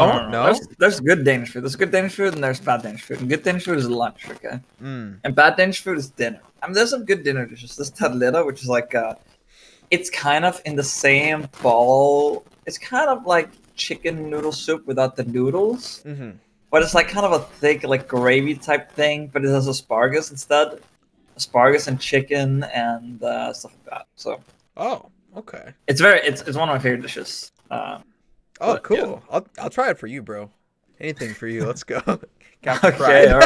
don't? no. No? There's good Danish food. There's good Danish food and there's bad Danish food. And good Danish food is lunch, okay? Mm. And bad Danish food is dinner. I mean, there's some good dinner dishes. There's tadletta, which is like, it's kind of in the same ball. It's kind of like chicken noodle soup without the noodles. Mm-hmm. But it's like kind of a thick, like gravy type thing, but it has asparagus instead. Asparagus and chicken and stuff like that. So. Oh, okay. It's one of my favorite dishes. Oh, but, cool. Yeah. I'll try it for you, bro. Anything for you. Let's go. Okay. All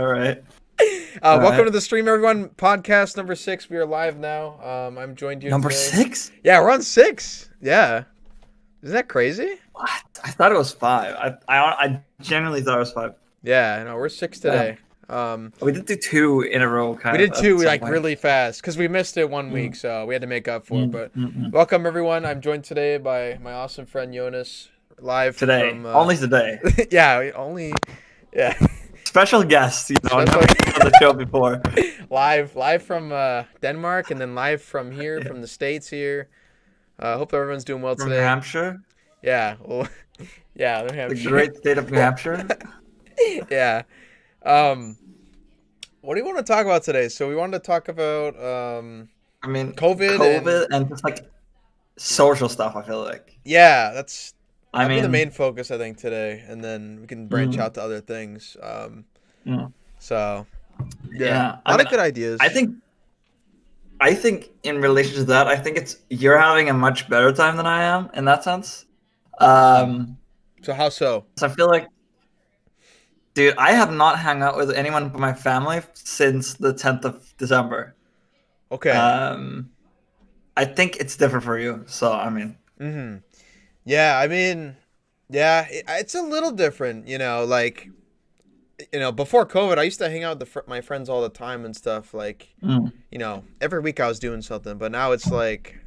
right. Welcome to the stream, everyone. Podcast number 6. We are live now. I'm joined here. Number today. 6? Yeah, we're on 6. Yeah. Isn't that crazy? What? I thought it was 5. I genuinely thought it was 5. Yeah, no, we're 6 today. We did do 2 in a row. We did 2 like really fast because we missed it 1 week, so we had to make up for it. But welcome, everyone. I'm joined today by my awesome friend Jonas, live today. From, only today. Yeah, only. Yeah. Special guest, you know, never been on the show before. live from Denmark, and then live from here, from the States here. Hope everyone's doing well from today. New Hampshire. Yeah, well, yeah, New Hampshire. The great state of New Hampshire. Yeah. What do you want to talk about today? So we wanted to talk about I mean, COVID and just like social stuff. I feel like. Yeah, that's. I mean, the main focus, I think, today, and then we can branch out to other things. So, yeah, a lot of good ideas. I think in relation to that, I think you're having a much better time than I am in that sense. So how so? So I feel like, dude, I have not hung out with anyone but my family since the 10th of December. Okay. I think it's different for you. So I mean. Mm-hmm. Yeah, I mean, yeah, it's a little different, you know, like, you know, before COVID, I used to hang out with my friends all the time and stuff, like, you know, every week I was doing something, but now it's like,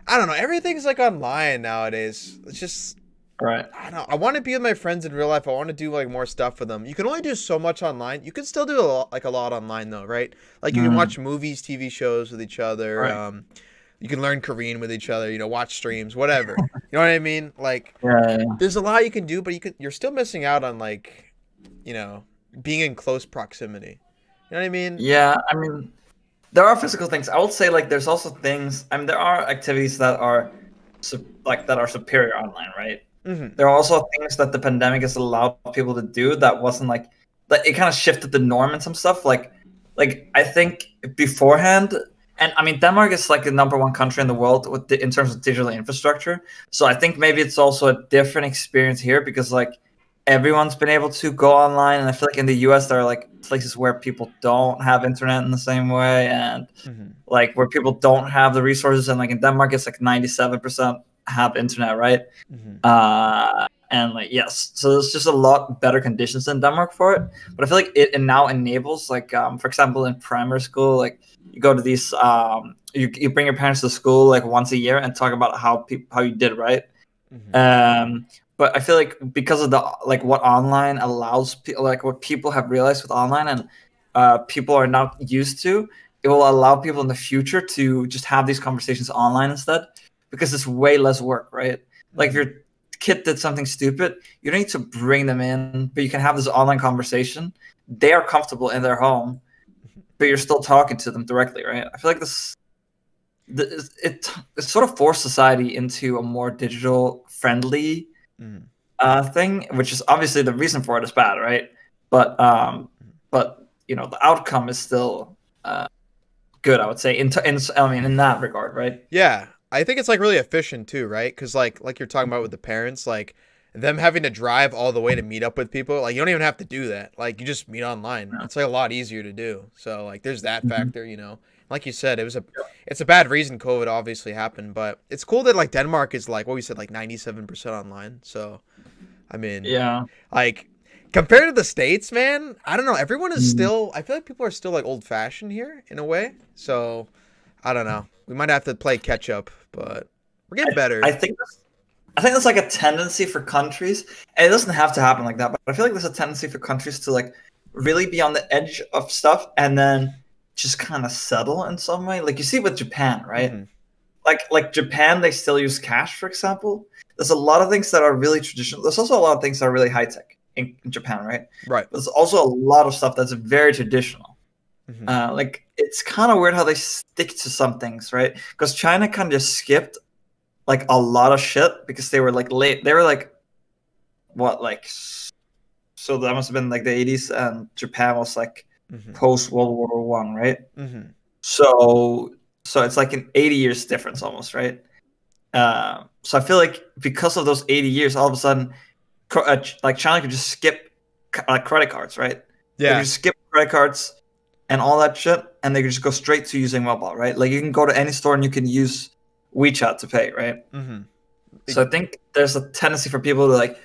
I don't know, everything's like online nowadays. It's just, right. I don't know, I want to be with my friends in real life. I want to do like more stuff with them. You can only do so much online. You can still do a lot online though, right? Like you can watch movies, TV shows with each other, right. You can learn Korean with each other, you know, watch streams, whatever. You know what I mean? Like, yeah. There's a lot you can do, but you're still missing out on, like, you know, being in close proximity. You know what I mean? Yeah, I mean, there are physical things. I would say, like, there's also things. I mean, there are activities that are superior online, right? Mm-hmm. There are also things that the pandemic has allowed people to do that wasn't like that. It kind of shifted the norm in some stuff. Like I think beforehand. And I mean, Denmark is like the #1 country in the world in terms of digital infrastructure. So I think maybe it's also a different experience here because like everyone's been able to go online. And I feel like in the US, there are like places where people don't have internet in the same way. And like where people don't have the resources. And like in Denmark, it's like 97% have internet, right? And like, yes, so there's just a lot better conditions in Denmark for it. But I feel like it now enables like, for example, in primary school, like, you go to these, you bring your parents to school like once a year and talk about how you did, right? But I feel like because of what online allows, like what people have realized with online and people are now used to, it will allow people in the future to just have these conversations online instead because it's way less work, right? Like if your kid did something stupid, you don't need to bring them in, but you can have this online conversation. They are comfortable in their home. But you're still talking to them directly, right? I feel like it sort of forced society into a more digital friendly thing, which is obviously the reason for it is bad, right? But you know the outcome is still good, I would say. In that regard, right? Yeah, I think it's like really efficient too, right? Because like you're talking about with the parents, like them having to drive all the way to meet up with people, like you don't even have to do that. Like you just meet online. Yeah. It's like a lot easier to do. So like there's that factor, you know. Like you said, it's a bad reason COVID obviously happened, but it's cool that like Denmark is like what we said, like 97% online. So I mean, yeah, like compared to the States, man, I don't know. Everyone is still, I feel like people are still like old fashioned here in a way. So I don't know. We might have to play catch up, but we're getting better. I think there's like a tendency for countries, and it doesn't have to happen like that, but I feel like there's a tendency for countries to like really be on the edge of stuff and then just kind of settle in some way. Like you see with Japan, right? Like Japan, they still use cash, for example. there's a lot of things that are really traditional. There's also a lot of things that are really high tech in Japan, right? Right. There's also a lot of stuff that's very traditional. Like it's kind of weird how they stick to some things, right? Because China kind of just skipped like a lot of shit because they were like late. They were like what like so that must have been like the 80s, and Japan was like post World War One, right? So it's like an 80 years difference almost, right? So I feel like because of those 80 years, all of a sudden, like China could just skip like credit cards, right? Yeah. They could just skip credit cards and all that shit, and they could just go straight to using mobile, right? Like you can go to any store and you can use WeChat to pay, right? So I think there's a tendency for people to like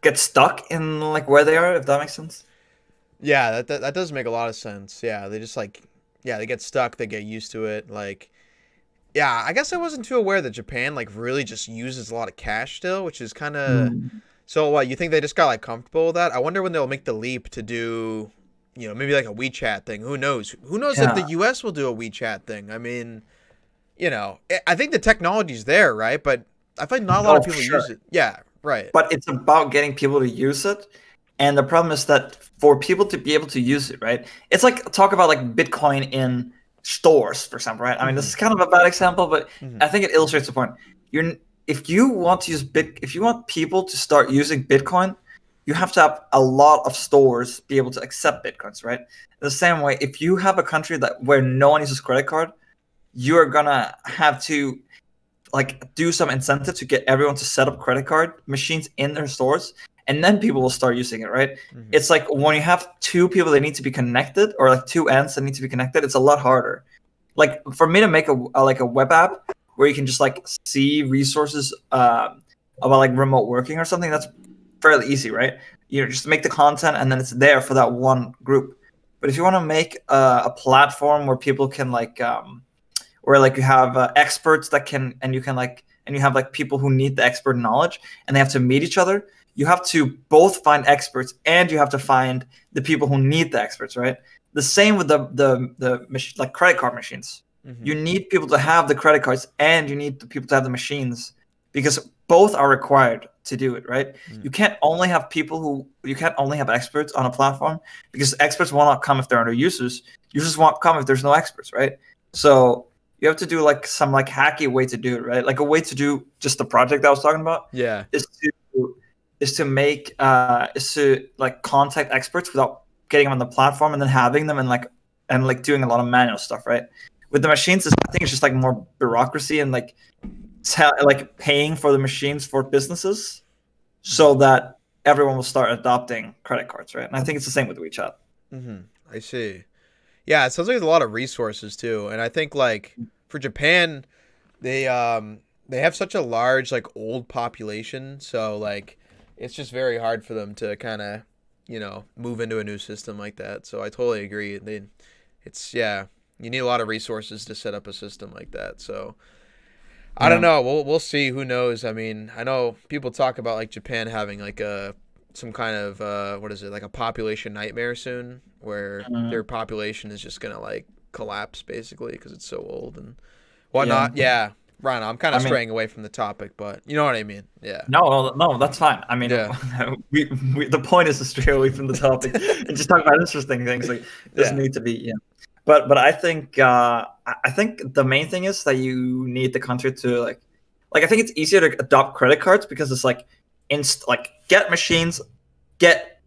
get stuck in like where they are, if that makes sense. Yeah, that does make a lot of sense. Yeah, they just like, yeah, they get stuck, they get used to it. Like, yeah, I guess I wasn't too aware that Japan like really just uses a lot of cash still, which is kind of. So what, you think they just got like comfortable with that? I wonder when they'll make the leap to do, you know, maybe like a WeChat thing. Who knows? Who knows if the US will do a WeChat thing? I mean, you know, I think the technology's there, right? But I find not a lot of people use it. Yeah, right. But it's about getting people to use it. And the problem is that for people to be able to use it, right? It's like talk about like Bitcoin in stores, for example, right? I mean, this is kind of a bad example, but I think it illustrates the point. If you want to use if you want people to start using Bitcoin, you have to have a lot of stores be able to accept Bitcoins, right? The same way, if you have a country where no one uses credit card, you're gonna have to like do some incentive to get everyone to set up credit card machines in their stores, and then people will start using it, right? It's like when you have two people that need to be connected, or like two ends that need to be connected, it's a lot harder. Like for me to make a web app where you can just like see resources about like remote working or something, that's fairly easy, right? You know, just make the content and then it's there for that one group. But if you want to make a platform where people can like where like you have experts that can, and you can like, and you have like people who need the expert knowledge and they have to meet each other, you have to both find experts and you have to find the people who need the experts, right? The same with the like credit card machines. You need people to have the credit cards and you need the people to have the machines, because both are required to do it, right? You can't only have experts on a platform, because experts will not come if there are no users. Users won't come if there's no experts, right? So you have to do like some like hacky way to do it, right? Like a way to do just the project I was talking about. Yeah. Is to like contact experts without getting them on the platform and then having them and like doing a lot of manual stuff, right? With the machines, I think it's just like more bureaucracy and like paying for the machines for businesses so that everyone will start adopting credit cards, right? And I think it's the same with WeChat. I see. Yeah, it sounds like there's a lot of resources too, and I think like for Japan, they have such a large like old population, so like it's just very hard for them to kind of, you know, move into a new system like that. So I totally agree. You need a lot of resources to set up a system like that. So I don't know. We'll see. Who knows? I mean, I know people talk about like Japan having like some kind of what is it, like a population nightmare soon, where their population is just gonna like collapse basically because it's so old and whatnot. Yeah. Ryan, I'm kind of straying away from the topic, but you know what I mean. Yeah. No, that's fine. I mean, the point is to stray away from the topic and just talk about interesting things. Like, doesn't need to be, But I think the main thing is that you need the country to like I think it's easier to adopt credit cards because it's like get machines, get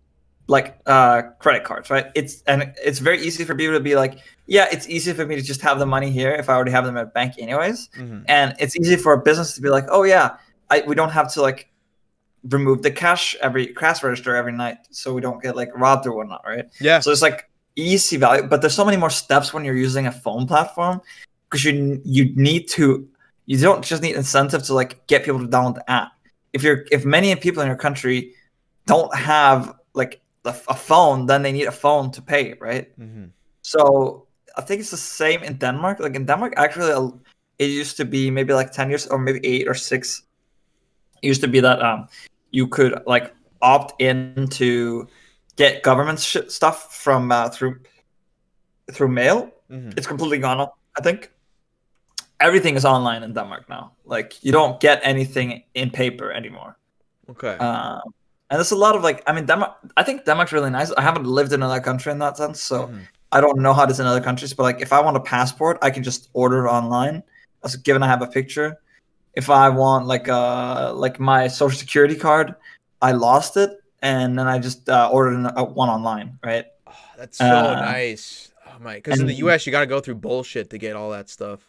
like credit cards, right? It's very easy for people to be like, yeah, it's easy for me to just have the money here if I already have them at a bank anyways. And it's easy for a business to be like, oh yeah, we don't have to like remove the cash register every night so we don't get like robbed or whatnot, right? Yeah. So it's like easy value, but there's so many more steps when you're using a phone platform, because you don't just need incentive to like get people to download the app. If many people in your country don't have like a phone, then they need a phone to pay, right? So I think it's the same in Denmark. Like in Denmark, actually, it used to be maybe like 10 years or maybe 8 or 6. It used to be that you could like opt in to get government stuff from through mail. It's completely gone up, I think. everything is online in Denmark now. Like you don't get anything in paper anymore. Okay. And there's a lot of like, I mean, Denmark. I think Denmark's really nice. I haven't lived in another country in that sense, so I don't know how it is in other countries. But like, if I want a passport, I can just order it online. As given I have a picture. If I want like my social security card, I lost it, and then I just ordered one online, right? Oh, that's so nice. Oh my, because in the U.S. you got to go through bullshit to get all that stuff.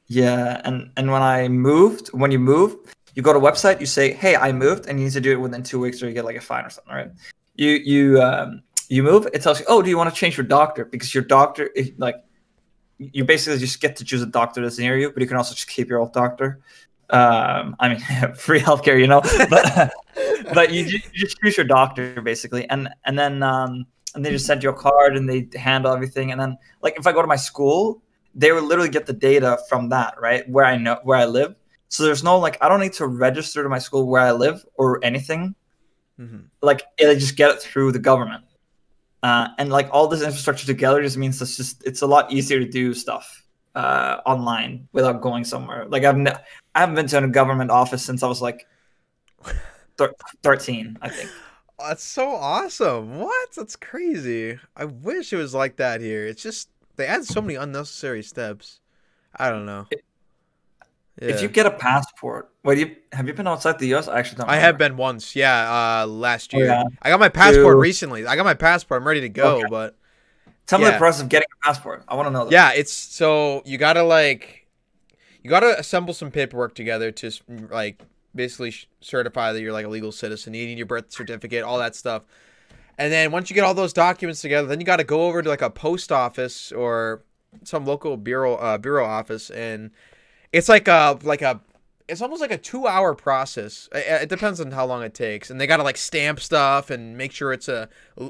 Yeah, and when you move, you go to a website, you say, "Hey, I moved," and you need to do it within 2 weeks, or you get like a fine or something, right? You move. It tells you, "Oh, do you want to change your doctor?" Because your doctor, you basically just get to choose a doctor that's near you, but you can also just keep your old doctor. I mean, free healthcare, you know, but you just choose your doctor basically, and they just send you a card and they handle everything. And then, like, if I go to my school, they would literally get the data from that, right, where I live. So there's no like, I don't need to register to my school where I live or anything. Like, they just get it through the government. And like all this infrastructure together just means it's a lot easier to do stuff online without going somewhere. Like I haven't been to a government office since I was like 13, I think. Oh, that's so awesome. What? That's crazy. I wish it was like that here. It's just they add so many unnecessary steps. I don't know. If you get a passport, have you been outside the US? I actually don't remember. I have been once, last year. Oh, yeah. I got my passport recently. I got my passport. I'm ready to go, but tell me the process of getting a passport. I want to know that. Yeah, it's so you gotta assemble some paperwork together to like basically certify that you're like a legal citizen. You need your birth certificate, all that stuff. And then once you get all those documents together, then you got to go over to like a post office or some local bureau office, and it's it's almost like a 2-hour process. It depends on how long it takes, and they got to like stamp stuff and make sure it's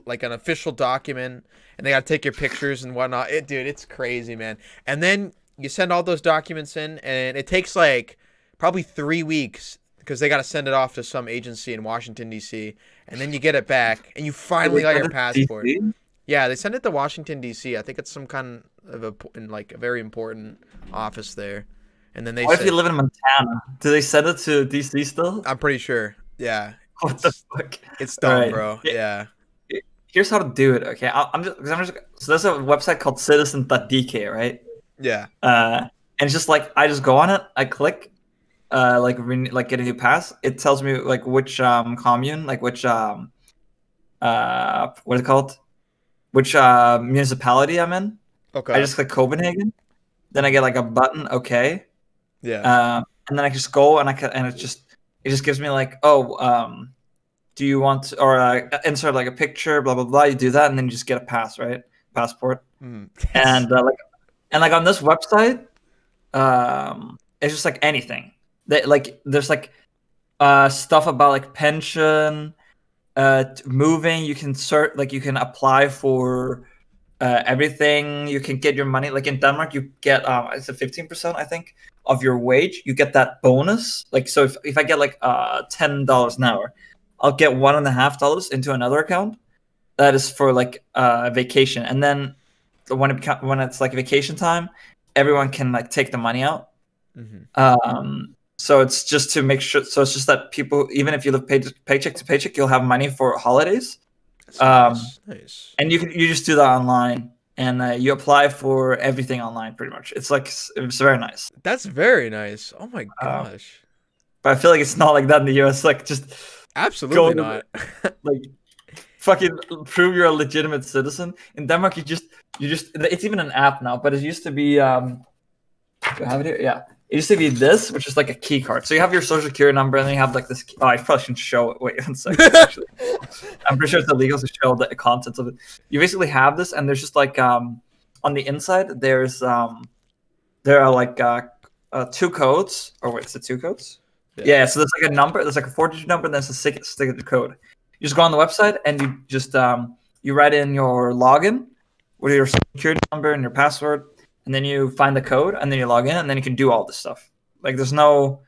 like an official document, and they got to take your pictures and whatnot. Dude, it's crazy, man. And then you send all those documents in, and it takes like probably 3 weeks because they got to send it off to some agency in Washington, D.C., and then you get it back, and you finally got your passport. DC? Yeah, they send it to Washington, D.C. I think it's some kind of a very important office there. And then what if you live in Montana? Do they send it to DC still? I'm pretty sure. Yeah. What the fuck? It's dumb, bro. Yeah. Here's how to do it. Okay, so there's a website called Citizen.dk, right? Yeah. And it's just like I just go on it. I click, like get a new pass. It tells me like which commune, like which what is it called? Which municipality I'm in. Okay. I just click Copenhagen. Then I get like a button. Okay. Yeah. And then I just go and it just gives me like, oh, do you want to, or insert like a picture, blah blah blah. You do that, and then you just get a passport. And like on this website, it's just like anything. There's like stuff about like pension, moving. You can you can apply for everything. You can get your money. Like in Denmark, you get it's a 15%, I think, of your wage. You get that bonus. Like, so if I get like $10 an hour, I'll get $1.50 into another account that is for like vacation. And then when it's like vacation time, everyone can like take the money out. So it's just to make sure. So it's just that people, even if you live paycheck to paycheck, you'll have money for holidays. Nice. And you just do that online, and you apply for everything online pretty much. It's very nice. That's very nice. Oh my gosh. But I feel like it's not like that in the US. Like, just absolutely not. Like, fucking prove you're a legitimate citizen. In Denmark, you just it's even an app now, but it used to be do I have it here? Yeah. It used to be this, which is like a key card. So you have your social security number, and then you have like this. Oh, I probably shouldn't show it. Wait one second. Actually, I'm pretty sure it's illegal to show the contents of it. You basically have this, and there's just like on the inside, there are like 2 codes. Or wait, is it 2 codes? Yeah. So there's like a number. There's like a 4-digit number, and there's a 6-digit code. You just go on the website, and you just you write in your login with your security number and your password. And then you find the code, and then you log in, and then you can do all this stuff. Like, there's no,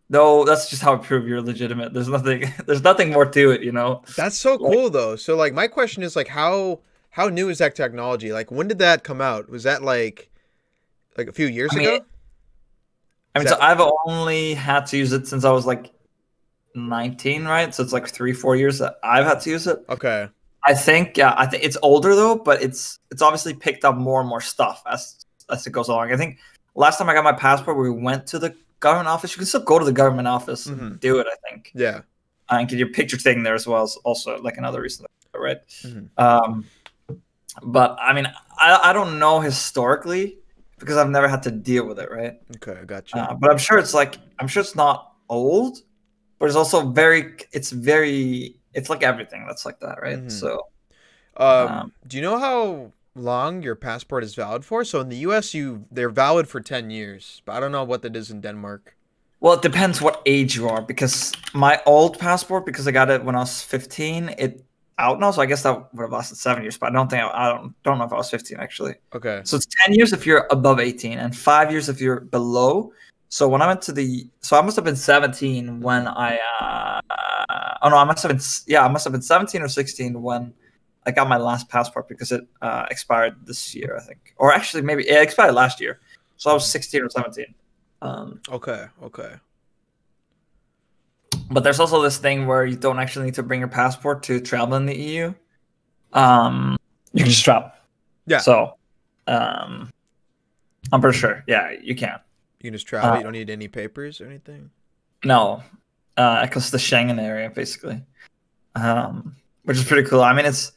that's just how I prove you're legitimate. There's nothing more to it, you know? That's so cool, though. So, like, my question is, like, how new is that technology? Like, when did that come out? Was that, like a few years ago? I mean, so I've only had to use it since I was like 19, right? So it's like 3-4 years that I've had to use it. Okay. I think it's older though, but it's obviously picked up more and more stuff as it goes along. I think last time I got my passport, we went to the government office. You can still go to the government office and do it, I think. Yeah. And get your picture taken there as well as also like another reason, right? But I mean, I don't know historically because I've never had to deal with it, right? Okay, I gotcha. But I'm sure it's not old, but it's also it's like everything that's like that, right? So, do you know how long your passport is valid for? So in the US, they're valid for 10 years, but I don't know what that is in Denmark. Well, it depends what age you are, because my old passport, because I got it when I was 15, it out now, so I guess that would have lasted 7 years, but I don't know if I was 15 actually. Okay. So it's 10 years if you're above 18 and 5 years if you're below. So when I went to I must have been 17 when I must have been 17 or 16 when I got my last passport, because it expired this year, I think. Or actually maybe it expired last year. So I was 16 or 17. Okay. But there's also this thing where you don't actually need to bring your passport to travel in the EU. You can just travel. Yeah. So, I'm pretty sure. Yeah, you can. You can just travel. You don't need any papers or anything. No, because the Schengen area, basically, which is pretty cool. I mean, it's.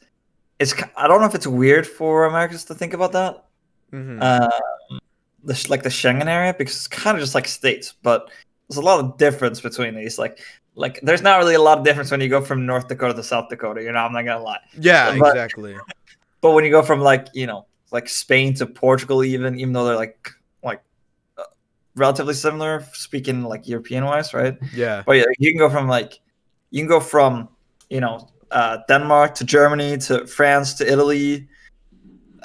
I don't know if it's weird for Americans to think about that. The Schengen area, because it's kind of just like states, but there's a lot of difference between these. Like there's not really a lot of difference when you go from North Dakota to South Dakota. I'm not gonna lie. Yeah, exactly. But when you go from like Spain to Portugal, even though they're like relatively similar, speaking like European wise, right? Yeah. But yeah, you can go from Denmark to Germany to France to Italy.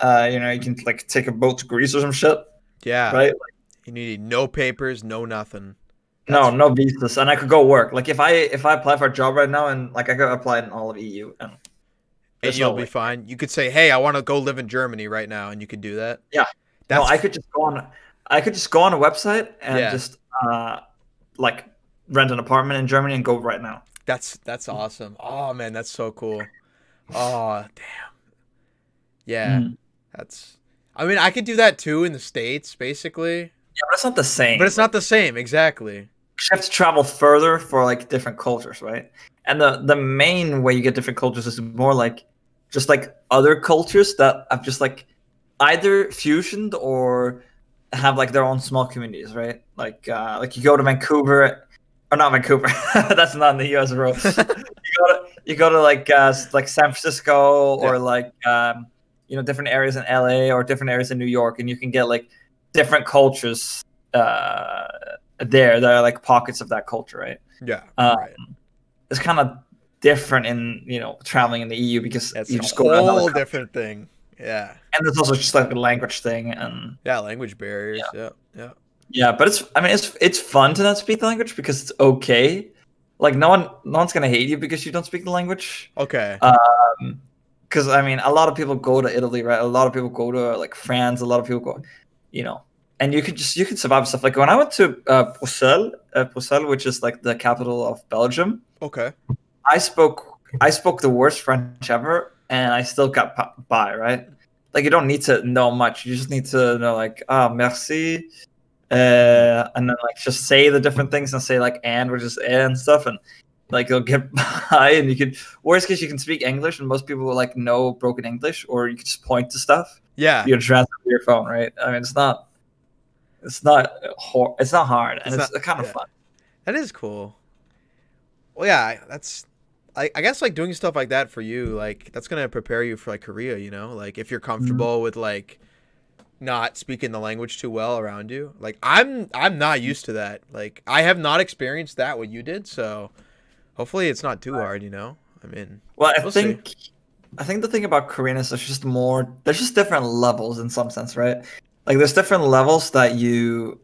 You can like take a boat to Greece or some shit. Yeah. Right. You need no papers, no nothing. No visas, and I could go work. Like if I apply for a job right now, and like I could apply in all of EU, and you'll be fine. You could say, "Hey, I want to go live in Germany right now," and you could do that. Yeah. I could just go on. I could just go on a website and just like rent an apartment in Germany and go right now. That's awesome. Oh man, that's so cool. Oh damn. Yeah, I mean, I could do that too in the States, basically. Yeah, but it's not the same. But it's not the same, exactly. You have to travel further for like different cultures, right? And the main way you get different cultures is more like just like other cultures that have just like either fusioned or have like their own small communities, right? Like you go to Vancouver, or not Vancouver. That's not in the U.S., bro. you go to like San Francisco or like different areas in LA or different areas in New York, and you can get like different cultures there that are like pockets of that culture, right? Yeah. Right. It's kind of different in traveling in the EU because you just go a whole different thing. Yeah. And there's also just like a language thing and language barriers. Yeah, but it's fun to not speak the language because it's okay. Like no one's gonna hate you because you don't speak the language. Okay. Because I mean, a lot of people go to Italy, right? A lot of people go to like France. A lot of people go, and you can survive stuff. Like when I went to Brussels, which is like the capital of Belgium. Okay. I spoke the worst French ever, and I still got by, right? Like you don't need to know much. You just need to know like merci, and then like just say the different things and say like and, which is and stuff, and like you'll get by. And you can, worst case, you can speak English, and most people will like know broken English, or you can just point to stuff. Yeah, you transfer to your phone, right? I mean, it's not hard, and it's kind of fun. That is cool. Well, yeah, that's. I guess like doing stuff like that for you, like that's gonna prepare you for like Korea, like if you're comfortable with like not speaking the language too well around you. Like I'm not used to that. Like I have not experienced that what you did, so hopefully it's not too hard, I mean, well, I think the thing about Korean is there's just different levels in some sense, right? Like there's different levels that you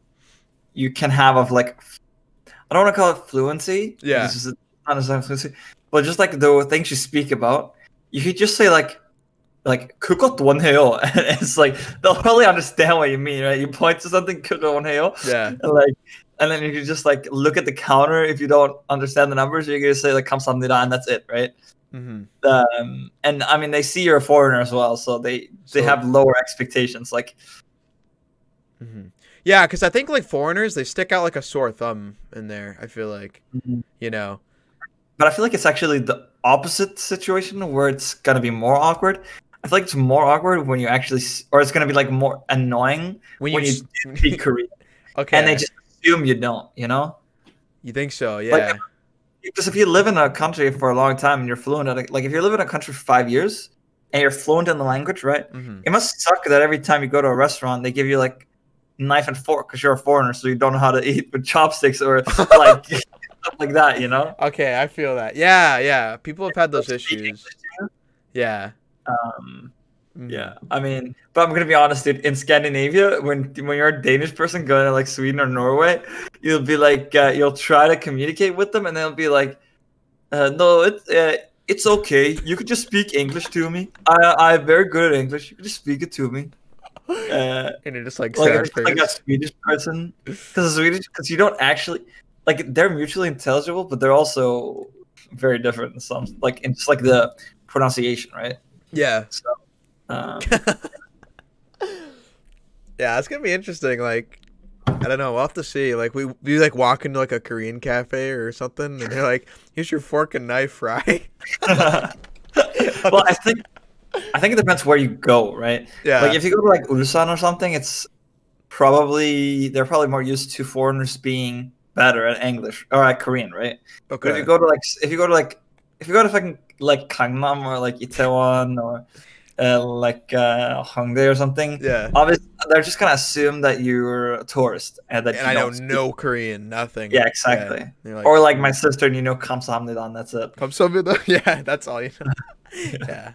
can have of like, I don't want to call it fluency. Yeah. It's not necessarily fluency. But just like the things you speak about, you could just say like 그것 원해요. And it's like they'll probably understand what you mean, right? You point to something, 그것 원해요. Yeah. And like and then you can just like look at the counter if you don't understand the numbers. You're gonna say like "kamsamnida" and that's it, right? And I mean, they see you're a foreigner as well, so they have lower expectations. Like, yeah, because I think like foreigners, they stick out like a sore thumb in there. I feel like, you know. But I feel like it's actually the opposite situation where it's gonna be more awkward. I feel like it's more awkward when you actually, or it's gonna be like more annoying when you speak Korean. Okay. And they just assume you don't, you know? You think so? Yeah. Like, because if you live in a country for a long time and you're fluent at it, like if you live in a country for 5 years and you're fluent in the language, right? It must suck that every time you go to a restaurant, they give you like knife and fork because you're a foreigner, so you don't know how to eat with chopsticks or like stuff like that, you know? Okay, I feel that. Yeah. People have had those issues. Yeah. Yeah, I mean, but I'm gonna be honest, dude. In Scandinavia, when you're a Danish person going to like Sweden or Norway, you'll be like, you'll try to communicate with them, and they'll be like, "No, it's okay. You could just speak English to me. I'm very good at English. You can just speak it to me." And you're just like like a Swedish person, because you don't actually like they're mutually intelligible, but they're also very different in some in just like the pronunciation, right? Yeah. So. Yeah, it's gonna be interesting. Like, I don't know. We'll have to see. Like, we like walk into like a Korean cafe or something, and they're like, "Here's your fork and knife, right?" Well, I think it depends where you go, right? Yeah. Like if you go to like Ulsan or something, it's they're probably more used to foreigners being better at English or at Korean, right? Okay. But if you go to fucking like Gangnam or like Itaewon or Hongdae or something. Yeah. Obviously, they're just gonna assume that you're a tourist and that I know no Korean, nothing. Yeah, exactly. Yeah. Like, or like my sister, and you know Kamsamnida, that's it. Kamsamnida, yeah, that's all you know. Yeah.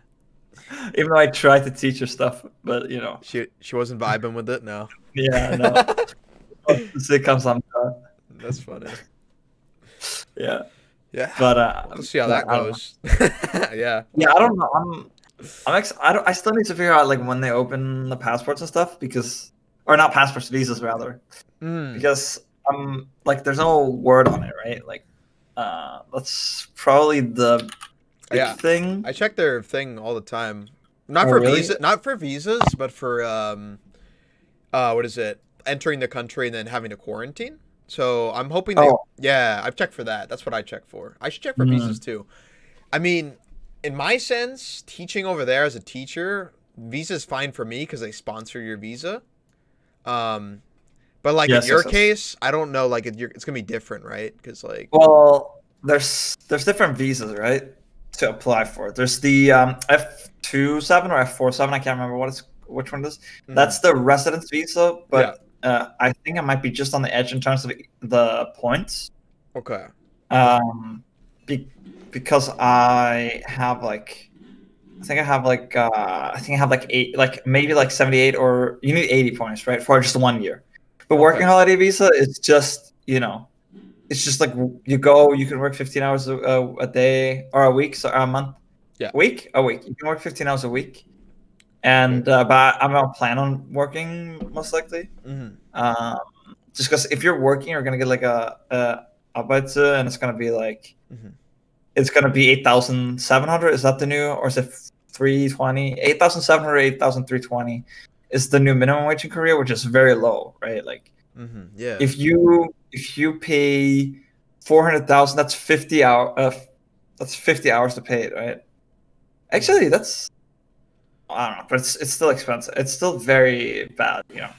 Even though I tried to teach her stuff, but you know, she wasn't vibing with it. No. Yeah, no. Say Kamsamnida. That's funny. Yeah. Yeah. But we'll see how that goes. Yeah. Yeah, I don't know. I still need to figure out like when they open the passports and stuff or not passports, visas rather, because like there's no word on it, right? Like, that's probably the big thing. I check their thing all the time, not for visas, but for what is it? Entering the country and then having to quarantine. So I'm hoping I've checked for that. That's what I check for. I should check for visas too. I mean, in my sense, teaching over there as a teacher, visa's fine for me because they sponsor your visa. But like in your case, I don't know. Like it's gonna be different, right? Because like, well, there's different visas, right, to apply for. There's the F27 or F47. I can't remember which one it is. That's the residence visa, but I think I might be just on the edge in terms of the points. Okay. Because I have like, I think I have like 8, like maybe like 78, or you need 80 points, right, for just 1 year. But working holiday visa is just, you know, it's just like you can work 15 hours a day or a week, so a month, a week. You can work 15 hours a week, and but I'm not planning on working most likely. Just because if you're working, you're gonna get like a arbeite, and it's gonna be like. It's going to be 8,700. Is that the new, or is it 320? 8,700, 8,320 is the new minimum wage in Korea, which is very low, right? Like, yeah. If you pay 400,000, that's 50 hours to pay it, right? Actually, I don't know, but it's still expensive. It's still very bad, you know.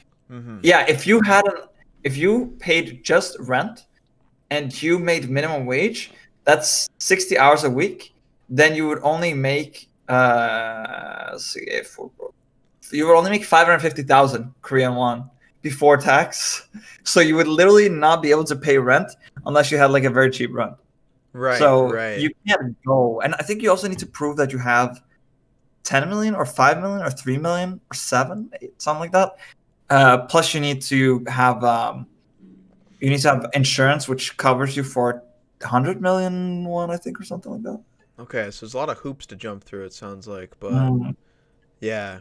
Yeah, if you paid just rent and you made minimum wage, that's 60 hours a week. Then you would only make you would only make 550,000 Korean won before tax. So you would literally not be able to pay rent unless you had like a very cheap rent. Right. So you can't go. And I think you also need to prove that you have 10 million or 5 million or 3 million or 7, 8, something like that. Plus you need to have insurance, which covers you for 100 million won, I think, or something like that. Okay, so there's a lot of hoops to jump through, it sounds like, but yeah.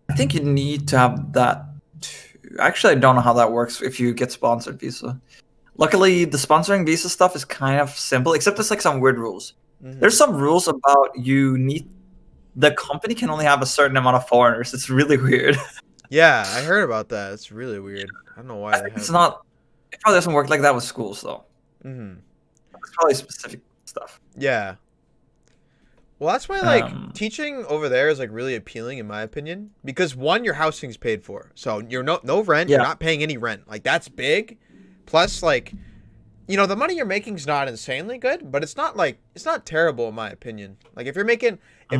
I think you need to have that too. Actually, I don't know how that works if you get sponsored visa. Luckily, the sponsoring visa stuff is kind of simple, except there's like some weird rules. There's some rules about the company can only have a certain amount of foreigners. It's really weird. Yeah, I heard about that. It's really weird. I don't know why they have it's not. It probably doesn't work like that with schools, though. It's probably specific stuff. Yeah. Well, that's why like teaching over there is like really appealing in my opinion, because one, your housing's paid for, so you're no rent. You're not paying any rent. Like that's big. Plus, like, you know, the money you're making is not insanely good, but it's not terrible in my opinion. Like if you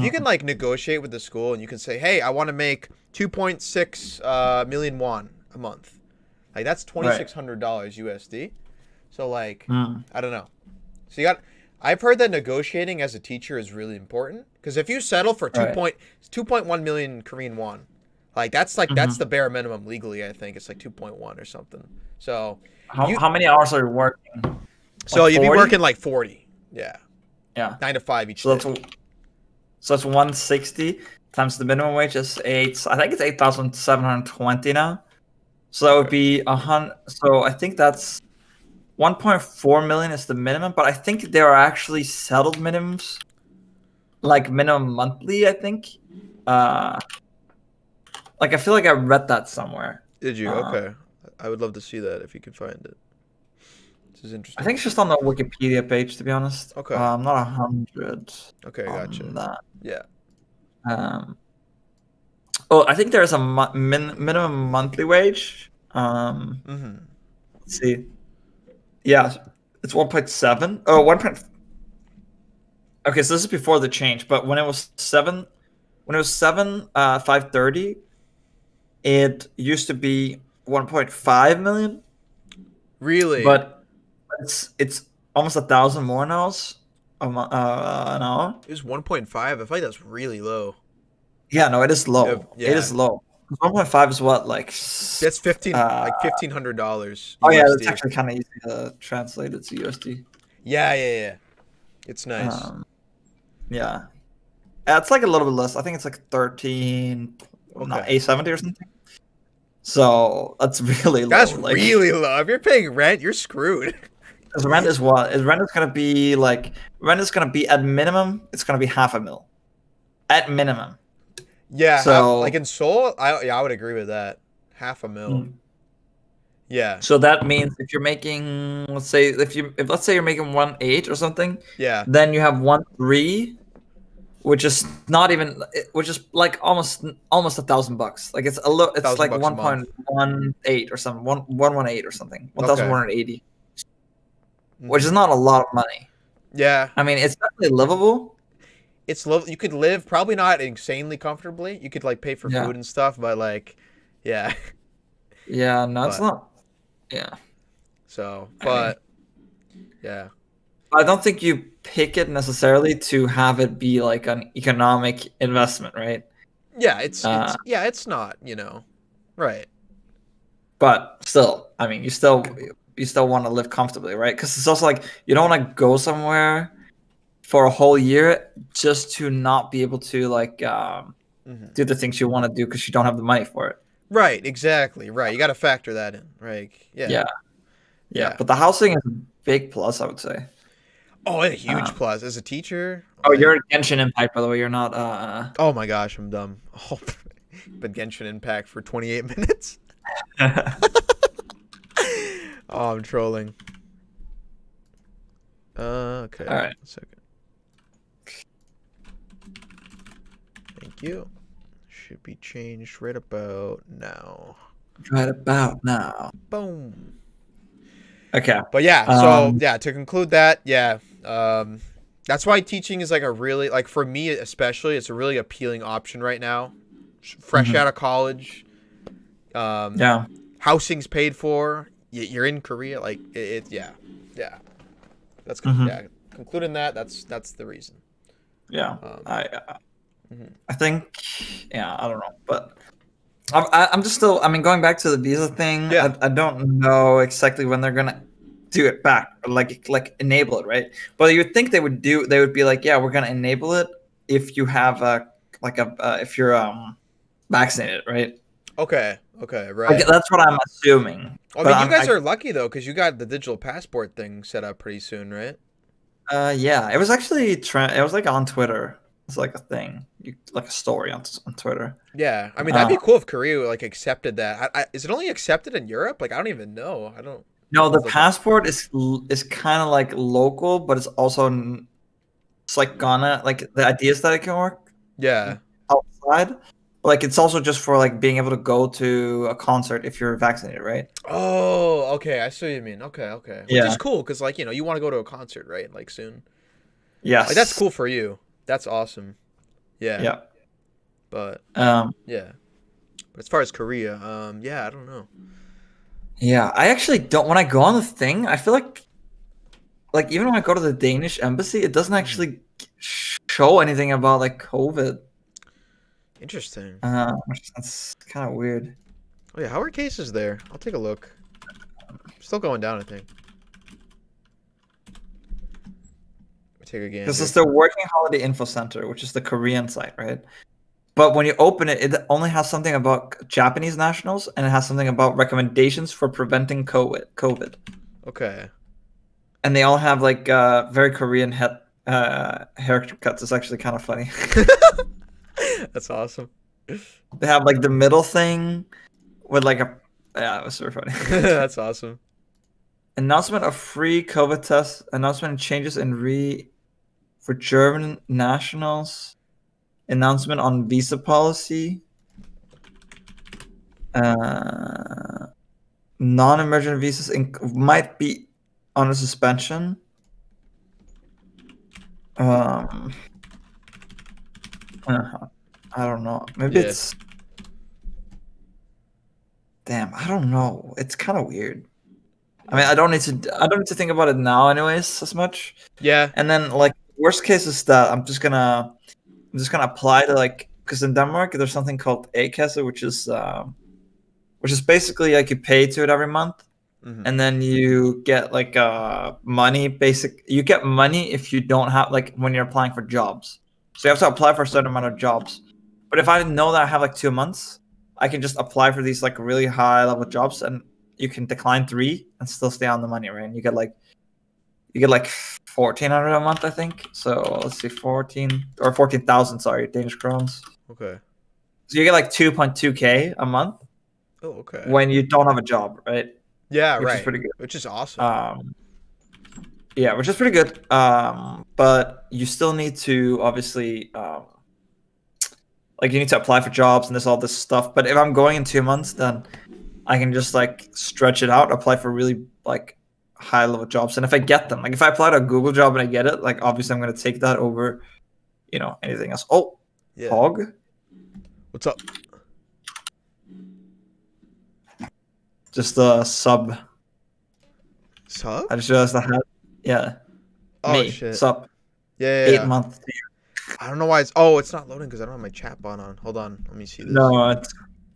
can like negotiate with the school and you can say, hey, I want to make 2.6 million won a month. Like that's $2,600 USD. So like, I don't know. So I've heard that negotiating as a teacher is really important, because if you settle for 2.1 million Korean won, like that's the bare minimum legally. I think it's like 2.1 or something. So how many hours are you working? So you'd be working like 40. Yeah. 9 to 5 each day. So that's 160 times the minimum wage is I think it's 8,720 now. So that would be 100. So I think that's 1.4 million is the minimum, but I think there are actually settled minimums, like minimum monthly. I think. Like I feel like I read that somewhere. Did you? Okay. I would love to see that if you can find it. This is interesting. I think it's just on the Wikipedia page, to be honest. Okay. I'm not 100. Okay, gotcha. That. Yeah. Oh, I think there's a minimum monthly wage. Let's see. Yeah, it's 1.7. Oh, 1. Okay, so this is before the change, but when it was 530, it used to be 1.5 million. Really? But it's almost 1,000 more now. An hour. It was 1.5. I feel like that's really low. Yeah, no, it is low. Yeah. It is low. 1.5 is what, like that's $1,500. Oh yeah, that's actually kind of easy to translate it to USD. Yeah. It's nice. Yeah, it's like a little bit less. I think it's like 13, not 870 or something. So that's really low. That's really low. If you're paying rent, you're screwed. Because rent is what? Rent is gonna be at minimum. It's gonna be $500,000 at minimum. Yeah. So like in Seoul, I would agree with that. $500,000. Yeah. So that means if you're making, let's say you're making 1.8 or something. Yeah. Then you have 1.3, which is like almost $1,000. Like it's a little. It's like 1.18 or something. 118 or something. 1,180. Which is not a lot of money. Yeah. I mean, it's definitely livable. You could live probably not insanely comfortably. You could like pay for food and stuff, but like, yeah. Yeah. No, it's not. Yeah. So, but yeah. I don't think you pick it necessarily to have it be like an economic investment, right? Yeah, it's not, right. But still, I mean, you still want to live comfortably, right? Because it's also like you don't want to go somewhere for a whole year just to not be able to like do the things you want to do because you don't have the money for it. Right, exactly. Right, you got to factor that in, right? Yeah. But the housing is a big plus, I would say. Oh, a huge plus as a teacher. Oh, you're a Genshin Impact, by the way. You're not. Oh my gosh, I'm dumb. Oh, been Genshin Impact for 28 minutes. Oh, I'm trolling. Okay. All right. 1 second. Thank you. Should be changed right about now. Right about now. Boom. Okay. But yeah, so yeah, to conclude that, that's why teaching is like a really, like for me especially, it's a really appealing option right now. Fresh out of college. Housing's paid for. You're in Korea, like yeah. That's concluding that. That's the reason. Yeah, I think, I don't know, but I'm just still. I mean, going back to the visa thing, I don't know exactly when they're gonna do it back, like enable it, right? But you'd think they would be like, yeah, we're gonna enable it if you have if you're vaccinated, right? Okay. Okay. Like, Right. that's what I'm assuming. I But mean, you guys are lucky though, because you got the digital passport thing set up pretty soon, right? yeah, it was actually it was like on Twitter. It's like a thing, like a story on Twitter. Yeah. I mean, that'd Uh, be cool if Korea like accepted that. Is it only accepted in Europe? Like, I don't even know. I don't. no, I'll the look up. passport is kind of like local, but it's also it's like Ghana. Like the idea is that it can work Yeah. outside. Like it's also just for like being able to go to a concert if you're vaccinated, right? Oh, okay. I see what you mean. Okay, okay. Which is Yeah. cool because, like, you want to go to a concert, right? Like soon. Like that's Yes. cool for you. That's awesome. Yeah. Yeah. But Um. yeah. But as far as Korea, yeah, I don't know. Yeah. I actually don't. When I go on the thing, I feel like even when I go to the Danish embassy, it doesn't Mhm. actually show anything about like COVID. Interesting. That's kind of weird. Oh yeah, how are cases there? I'll take a look. Still going down, I think. Let me take a This gander. is the Working Holiday Info Center, which is the Korean site, right? But when you open it, it only has something about Japanese nationals and it has something about recommendations for preventing COVID. Okay. And they all have like very Korean haircuts. It's actually kind of funny. That's awesome. They have like the middle thing with like a yeah, it was super funny. That's awesome. Announcement of free COVID tests. Announcement and changes in for German nationals. Announcement on visa policy. Non-emergent visas might be under suspension. I don't know. Maybe Yeah. it's. Damn, I don't know. It's kind of weird. I mean, I don't need to think about it now, anyways, as much. Yeah. And then, like, worst case is that I'm just gonna apply to like, because in Denmark there's something called A-Kasse, which is basically like you pay to it every month, and then you get like money. You get money if you don't have like when you're applying for jobs. So you have to apply for a certain amount of jobs. But if I know that I have like 2 months, I can just apply for these like really high level jobs, and you can decline 3 and still stay on the money, right? And you get like 1,400 a month, I think. So let's see, 14,000, sorry, Danish krones. Okay. So you get like 2.2k a month. Oh, okay. When you don't have a job, right? Yeah, which right. is pretty good. Which is awesome. Yeah, which is pretty good. But you still need to obviously like you need to apply for jobs and there's all this stuff. But if I'm going in 2 months, then I can just like stretch it out, apply for really like high level jobs. And if I get them, like if I apply to a Google job and I get it, like obviously I'm gonna take that over, anything else. Oh, Yeah. Hog. What's up? Just a sub. Sub? I just realized I had yeah. Oh Me. shit. Sub. Yeah. 8-month. I don't know why it's not loading because I don't have my chat bot on. Hold on, let me see this. No,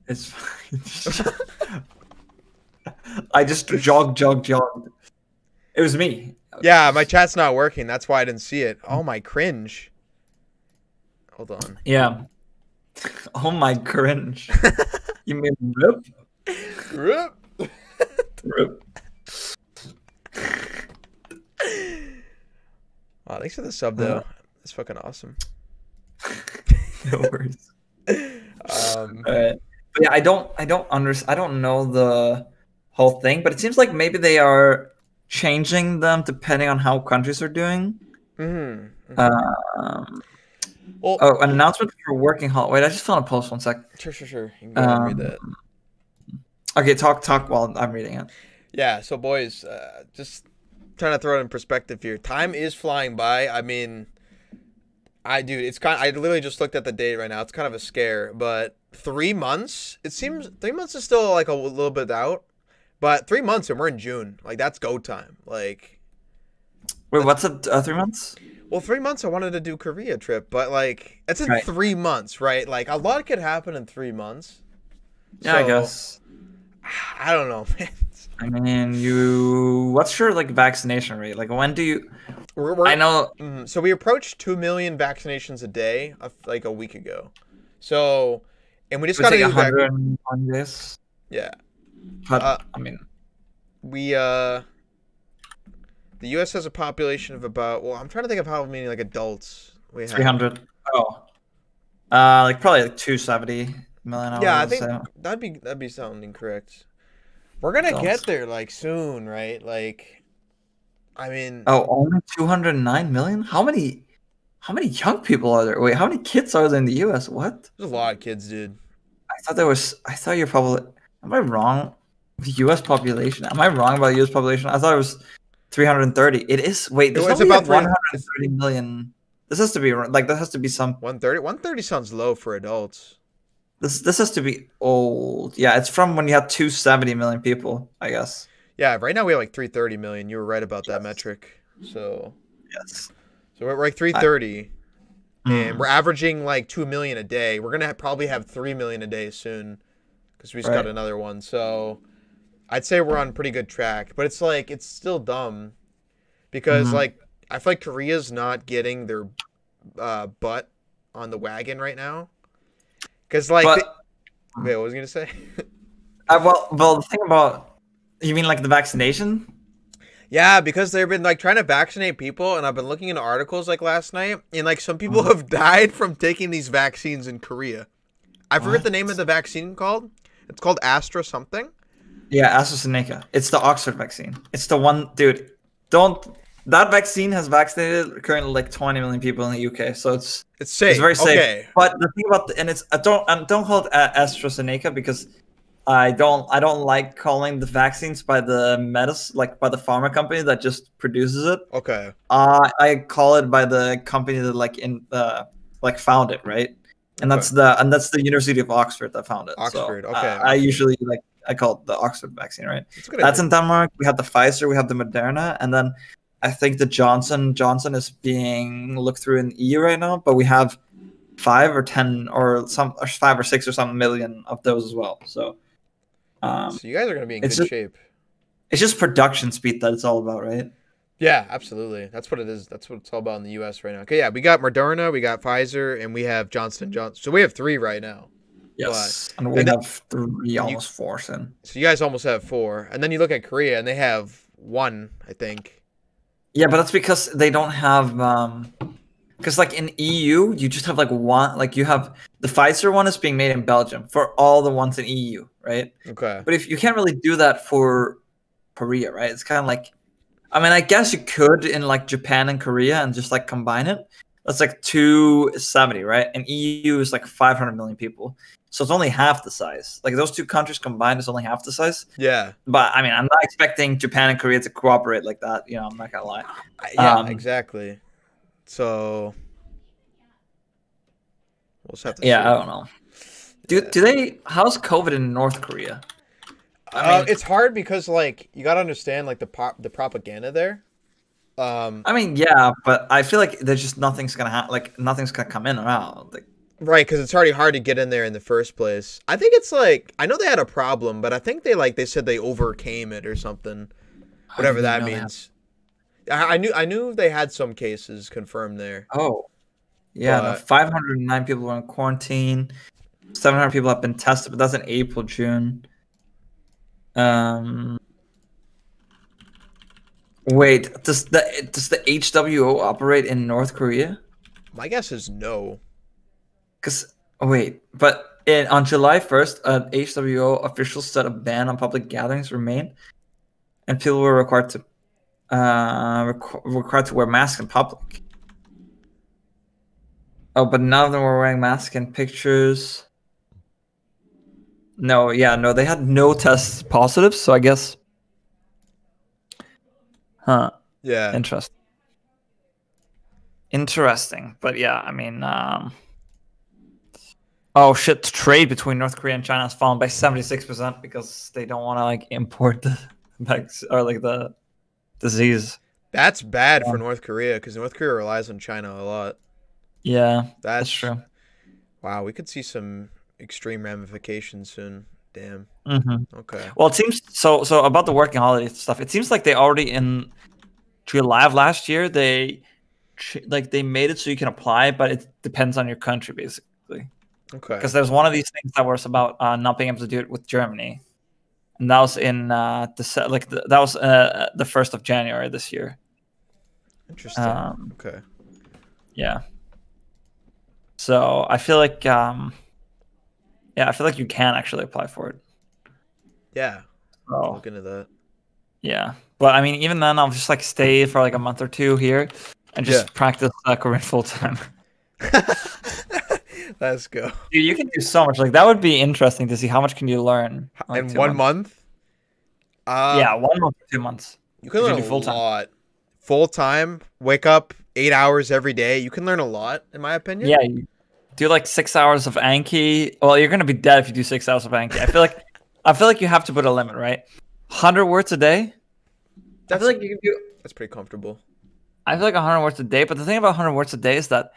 it's I just jogged. It was me. Yeah, my chat's not working. That's why I didn't see it. Oh my cringe. Hold on. Yeah. Oh my cringe. You mean rip? Rip. Rip. Wow, thanks for the sub though. That's fucking awesome. No worries. Alright. But yeah, I don't know the whole thing, but it seems like maybe they are changing them depending on how countries are doing. Well, an announcement for working holiday. Wait, I just found a post. 1 sec. Sure. You can go ahead and read that. Okay, talk while I'm reading it. Yeah, so boys, just trying to throw it in perspective here. Time is flying by. I mean, I literally just looked at the date right now. It's kind of a scare, but 3 months? It seems 3 months is still like a little bit out, but 3 months and we're in June. Like that's go time. Like, wait, what's up? 3 months? Well, 3 months I wanted to do Korea trip, but like it's in Right. 3 months, right? Like a lot could happen in 3 months. Yeah, So, I guess. I don't know, man. I mean, what's your like vaccination rate? Like, when do you? I know. So we approached 2 million vaccinations a day, like a week ago. So And we just It got was to like do that. 101 days. Yeah. But I mean, the U.S. has a population of about. Well, I'm trying to think of how many like adults we have. 300. Oh, like probably like 270 million. Yeah, I I would think say. that'd be sounding correct. We're gonna get there like soon, right? Like, I mean, oh, only 209 million. How many young people are there? Wait, how many kids are there in the U.S.? What? there's a lot of kids, dude. I thought there was. I thought you're probably. Am I wrong? The U.S. population. Am I wrong about the U.S. population? I thought it was 330. It is. Wait, there's It's only about like 130 million. This has to be like. There has to be some. 130. 130 sounds low for adults. This has to be old. Yeah, it's from when you had 270 million people, I guess. Yeah, right now we have like 330 million. You were right about that metric. So Yes. so we're like 330, and we're averaging like 2 million a day. We're gonna probably have 3 million a day soon, because we just got another one. So I'd say we're on pretty good track. But it's like it's still dumb, because like I feel like Korea's not getting their butt on the wagon right now. Because like, wait, what was I gonna say? well, the thing about, you mean like the vaccination? Yeah, because they've been like trying to vaccinate people, and I've been looking into articles like last night, and like some people have died from taking these vaccines in Korea. I forget the name of the vaccine called. It's called Astra something. Yeah, AstraZeneca. It's the Oxford vaccine. It's the one, dude. That vaccine has vaccinated currently like 20 million people in the UK, so it's safe. It's very safe. Okay. But the thing about don't call it AstraZeneca, because I don't like calling the vaccines by the by the pharma company that just produces it. Okay. I call it by the company that found it, right? And that's the University of Oxford that found it. Oxford. So, okay. I usually I call it the Oxford vaccine, right? That's in Denmark. We have the Pfizer, we have the Moderna, and then I think the Johnson is being looked through in the EU right now, but we have 5 or 10 or 5 or 6 or some million of those as well. So you guys are gonna be in good shape. It's just production speed that it's all about, right? Yeah, absolutely. That's what it is. That's what it's all about in the U.S. right now. Okay, yeah, we got Moderna, we got Pfizer, and we have Johnson & Johnson. So we have 3 right now. Yes, and we have 3, almost 4 soon. So you guys almost have 4, and then you look at Korea, and they have 1, I think. Yeah, but that's because they don't have because like in EU you just have like one, like you have the Pfizer one is being made in Belgium for all the ones in EU, right? Okay. But if you can't really do that for Korea, right? It's kind of like, I mean, I guess you could in like Japan and Korea and just like combine it. That's like 270, right? And EU is like 500 million people. So it's only half the size. Like those 2 countries combined is only half the size. Yeah. But I mean, I'm not expecting Japan and Korea to cooperate like that. You know, I'm not gonna lie. Yeah, exactly. So we'll just have to see. I don't know. Do they? How's COVID in North Korea? I mean, it's hard because like you gotta understand like the propaganda there. I mean, yeah, but I feel like there's just nothing's gonna nothing's gonna come in or out. Like, right, because it's already hard to get in there in the first place. I think it's like, I know they had a problem, but I think they said they overcame it or something, whatever that means. I knew they had some cases confirmed there. Oh, yeah, no, 509 people were in quarantine. 700 people have been tested, but that's in April, June. Wait, does the HWO operate in North Korea? My guess is no. On July 1st, HWO officials said a ban on public gatherings remained, and people were required to wear masks in public. Oh, but none of them were wearing masks in pictures. No, they had no tests positive, so I guess. Huh. Yeah. Interesting. But yeah, I mean, oh shit, trade between North Korea and China has fallen by 76% because they don't want to like import the the disease. That's bad for North Korea, because North Korea relies on China a lot. Yeah, that's true. Wow, we could see some extreme ramifications soon. Damn. Okay. Well, it seems so about the working holiday stuff. It seems like they already in July of last year they made it so you can apply, but it depends on your country basically. Okay. Because there's one of these things that was about not being able to do it with Germany, and that was in that was the 1st of January this year. Interesting. Okay. Yeah. So I feel like I feel like you can actually apply for it. Yeah. So, look into that. Yeah, but I mean, even then, I'll just like stay for like a month or two here and just practice Korean full time. Let's go. Dude, you can do so much. Like that would be interesting to see how much can you learn like, in 1 month. Yeah, 1 month, 2 months. You can learn a lot. Full time, wake up 8 hours every day. You can learn a lot, in my opinion. Yeah, you do like 6 hours of Anki. Well, you're gonna be dead if you do 6 hours of Anki. I feel like you have to put a limit, right? 100 words a day. I feel like you can do. That's pretty comfortable. I feel like 100 words a day, but the thing about 100 words a day is that,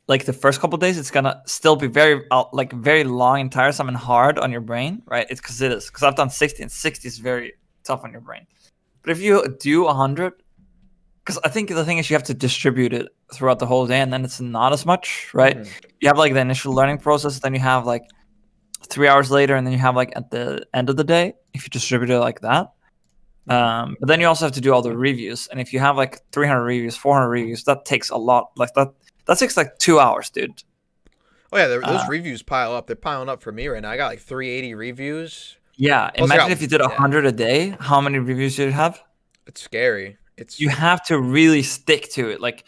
like the first couple of days, it's gonna still be very very long and tiresome and hard on your brain, right? It's because it is. Because I've done 60, and 60 is very tough on your brain. But if you do 100, because I think the thing is you have to distribute it throughout the whole day, and then it's not as much, right? You have like the initial learning process, then you have like 3 hours later, and then you have like at the end of the day, if you distribute it like that. But then you also have to do all the reviews, and if you have like 300 reviews, 400 reviews, that takes a lot. Like that takes like 2 hours, dude. Oh yeah, those reviews pile up. They're piling up for me right now. I got like 380 reviews. Yeah, plus imagine if you did 100 a day. How many reviews you'd have? It's scary. You have to really stick to it. Like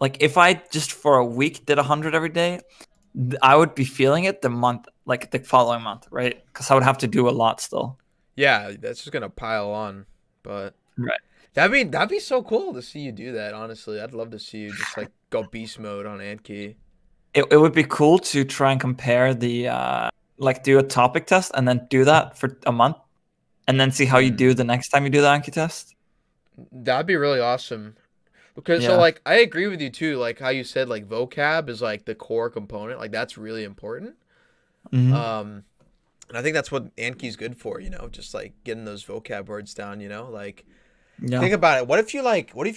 if I just for a week did 100 every day, I would be feeling it the month, like the following month, right? Because I would have to do a lot still. Yeah, that's just gonna pile on. But right, that'd be so cool to see you do that. Honestly, I'd love to see you just like go beast mode on Anki. It would be cool to try and compare the like do a topic test and then do that for a month, and then see how you do the next time you do the Anki test. That'd be really awesome. Because so like I agree with you too. Like how you said like vocab is like the core component. Like that's really important. And I think that's what Anki's good for, you know, just like getting those vocab words down, you know, like think about it. What if you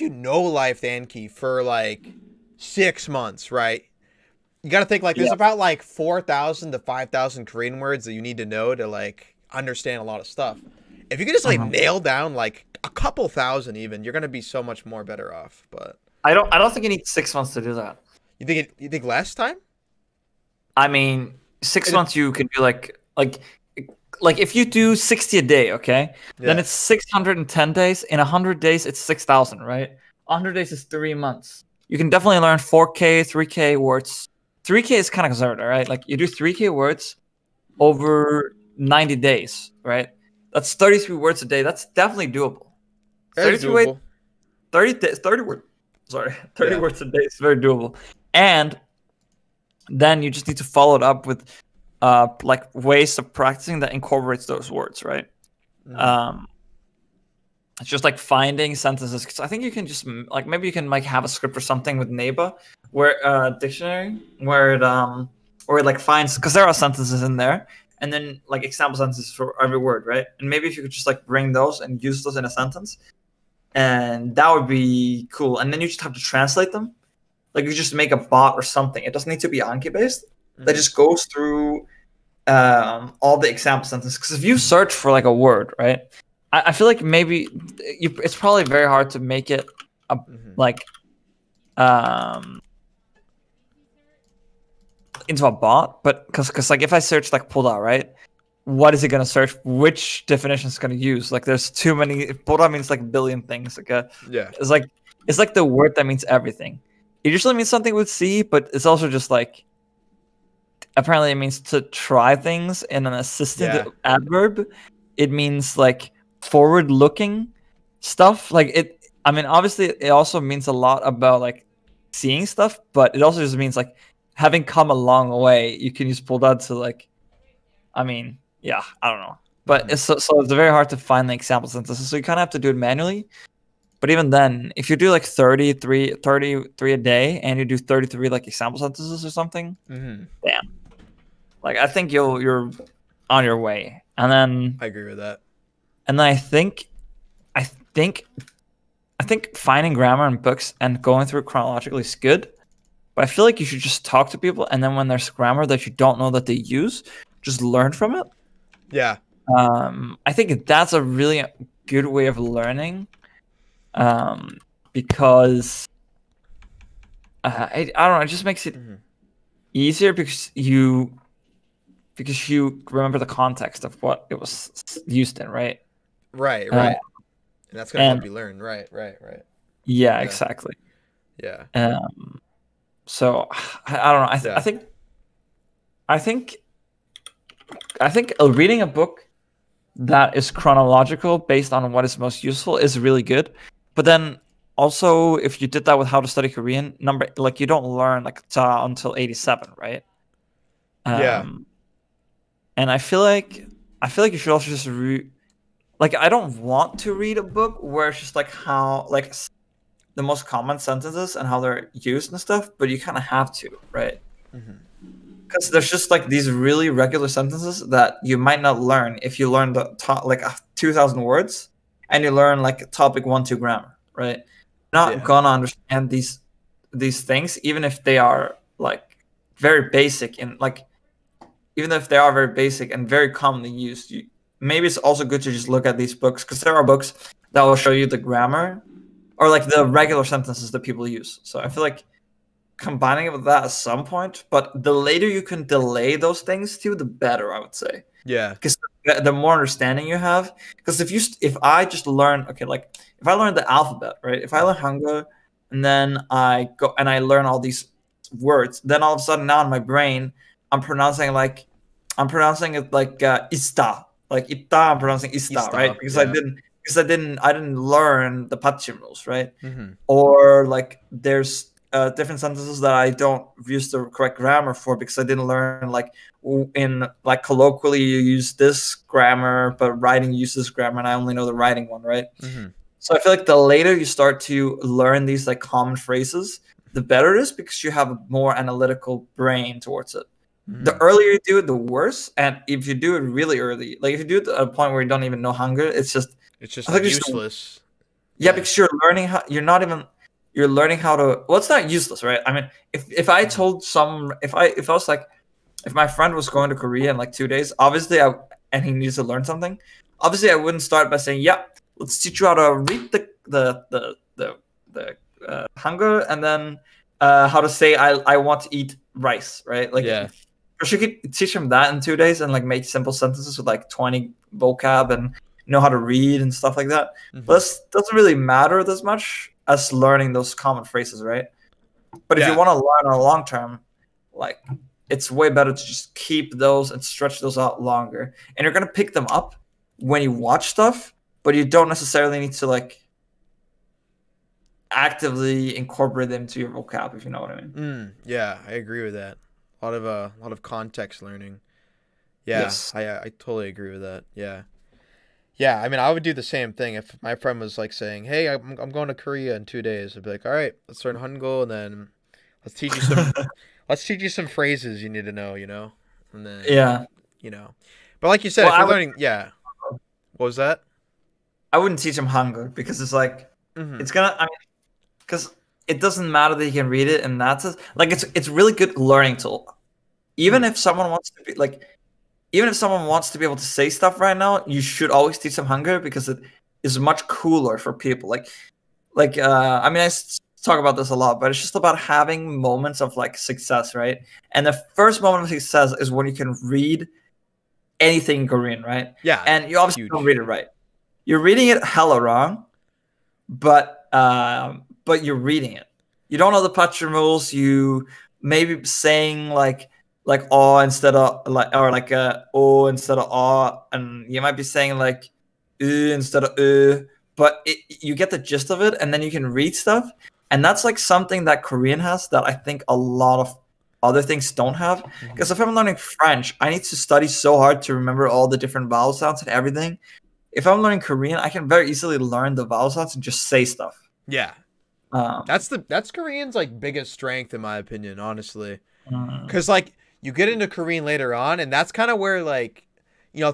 know life Anki for like 6 months, right? You got to think like there's about like 4,000 to 5,000 Korean words that you need to know to like understand a lot of stuff. If you could just like nail down like a couple thousand even, you're going to be so much more better off. But I don't think you need 6 months to do that. You think less time? I mean, 6 months you can do like if you do 60 a day, okay? Then it's 610 days. In 100 days, it's 6,000, right? 100 days is 3 months. You can definitely learn 4K, 3K words. 3K is kind of conservative, right? Like you do 3K words over 90 days, right? That's 33 words a day. That's definitely doable. 30 words. Sorry, 30 words a day is very doable. And then you just need to follow it up with like ways of practicing that incorporates those words, right? It's just like finding sentences. Cause I think you can just like maybe you can like have a script or something with Neighbor, where dictionary, where it like finds, because there are sentences in there, and then like example sentences for every word, right? And maybe if you could just like bring those and use those in a sentence, and that would be cool. And then you just have to translate them. Like you just make a bot or something. It doesn't need to be Anki based. That just goes through all the example sentences. Because if you search for like a word, right? I feel like maybe it's probably very hard to make it like into a bot, but because like if I search like Polda, right? What is it gonna search? Which definition is gonna use? Like there's too many. Polda means like a billion things. Okay? Yeah. It's like the word that means everything. It usually means something with C, but it's also just like apparently it means to try things in an assisted adverb. It means like forward-looking stuff. Like it. I mean, obviously, it also means a lot about like seeing stuff, but it also just means like having come a long way. You can use Polda to like. I mean, yeah, I don't know, but it's so it's very hard to find the example sentences. So you kind of have to do it manually. But even then, if you do like 33 a day and you do 33 like example sentences or something, damn. Like I think you're on your way. And then I agree with that. And then I think finding grammar in books and going through it chronologically is good. But I feel like you should just talk to people, and then when there's grammar that you don't know that they use, just learn from it. Yeah. I think that's a really good way of learning, because I don't know, it just makes it easier because you remember the context of what it was used in, right? Right. And that's gonna help you learn. Right. Yeah, exactly. Yeah. So I don't know. I think reading a book that is chronological based on what is most useful is really good. But then also, if you did that with How to Study Korean, you don't learn like until 87, right? Yeah. And I feel like you should also just I don't want to read a book where it's just like how the most common sentences and how they're used and stuff, but you kind of have to, right? Because there's just like these really regular sentences that you might not learn if you learn the 2,000 words and you learn like topic 1-2 grammar, right? You're not gonna understand these things, even if they are like very basic and like even if they are very basic and very commonly used. Maybe it's also good to just look at these books, because there are books that will show you the grammar or like the regular sentences that people use. So I feel like combining it with that at some point, but the later you can delay those things to, the better, I would say. Yeah. Because the more understanding you have, because if I just learn, if I learn the alphabet, right? If I learn Hangul and then I go and I learn all these words, then all of a sudden now in my brain, I'm pronouncing it like ista, like ita. I'm pronouncing ista, right? Because I didn't learn the patchin rules, right? Or like there's different sentences that I don't use the correct grammar for because I didn't learn like in like colloquially you use this grammar, but writing uses grammar, and I only know the writing one, right? So I feel like the later you start to learn these like common phrases, the better it is, because you have a more analytical brain towards it. The earlier you do it, the worse. And if you do it really early, like if you do it at a point where you don't even know Hangul, it's just like useless. Yeah, because you're learning how you're learning how to. Well, it's not useless, right? I mean, if I told if I was like, if my friend was going to Korea in like 2 days, obviously and he needs to learn something, obviously I wouldn't start by saying, yeah, let's teach you how to read the Hangul, and then how to say I want to eat rice, right? Like, or you could teach him that in 2 days and like make simple sentences with like 20 vocab and know how to read and stuff like that. But this doesn't really matter as much as learning those common phrases, right? But if you want to learn on a long term, like it's way better to just keep those and stretch those out longer. And you're gonna pick them up when you watch stuff, but you don't necessarily need to like actively incorporate them to your vocab, if you know what I mean. Yeah, I agree with that. A lot of context learning. Yeah, yes. I totally agree with that. Yeah, I mean, I would do the same thing if my friend was like saying, "Hey, I'm going to Korea in 2 days." I'd be like, "All right, let's learn Hangul, and then let's teach you some phrases you need to know, you know." And then But like you said, if you're learning, what was that? I wouldn't teach him Hangul because it's like it's gonna. I mean, because it doesn't matter that he can read it, and it's really good learning tool. Even if someone wants to be like. Even if someone wants to be able to say stuff right now, you should always teach them Hangul because it is much cooler for people. I mean, I talk about this a lot, but it's just about having moments of like success, right? And the first moment of success is when you can read anything in Korean, right? Yeah. And you obviously don't read it right. You're reading it hella wrong, but you're reading it. You don't know the patchin rules. You maybe saying like "oh" instead of like "oh" instead of "ah," and you might be saying like instead of but you get the gist of it, and then you can read stuff, and that's like something that Korean has that I think a lot of other things don't have. Because if I'm learning French, I need to study so hard to remember all the different vowel sounds and everything. If I'm learning Korean, I can very easily learn the vowel sounds and just say stuff. Yeah, that's Korean's like biggest strength, in my opinion, honestly, because like. You get into Korean later on, and that's kind of where, like,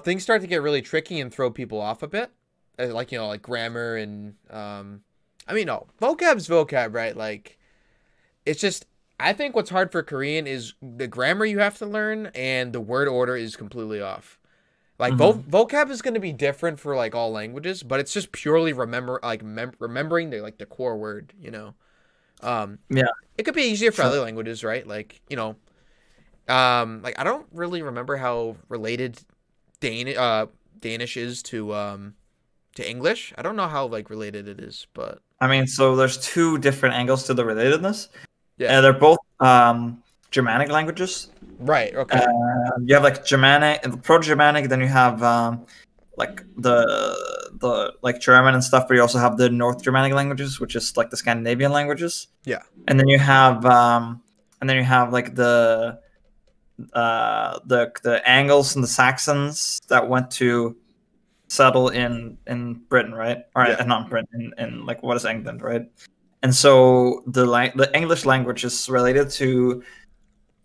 things start to get really tricky and throw people off a bit. Like, like grammar and, vocab's vocab, right? Like, it's just, I think what's hard for Korean is the grammar you have to learn, and the word order is completely off. Like vocab is going to be different for like all languages, but it's just purely remembering the core word. Yeah. It could be easier for Sure. other languages, right? Like like I don't really remember how related Danish is to English. I don't know how like related it is, but I mean, so there's two different angles to the relatedness. yeah, They're both Germanic languages. right. Okay. You have like Germanic and Proto-Germanic, then you have like the like German and stuff, but you also have the North Germanic languages, which is like the Scandinavian languages. Yeah. And then you have like the Angles and the Saxons that went to settle in Britain, right? Or Yeah. not Britain, in like what is England, right? And so the English language is related to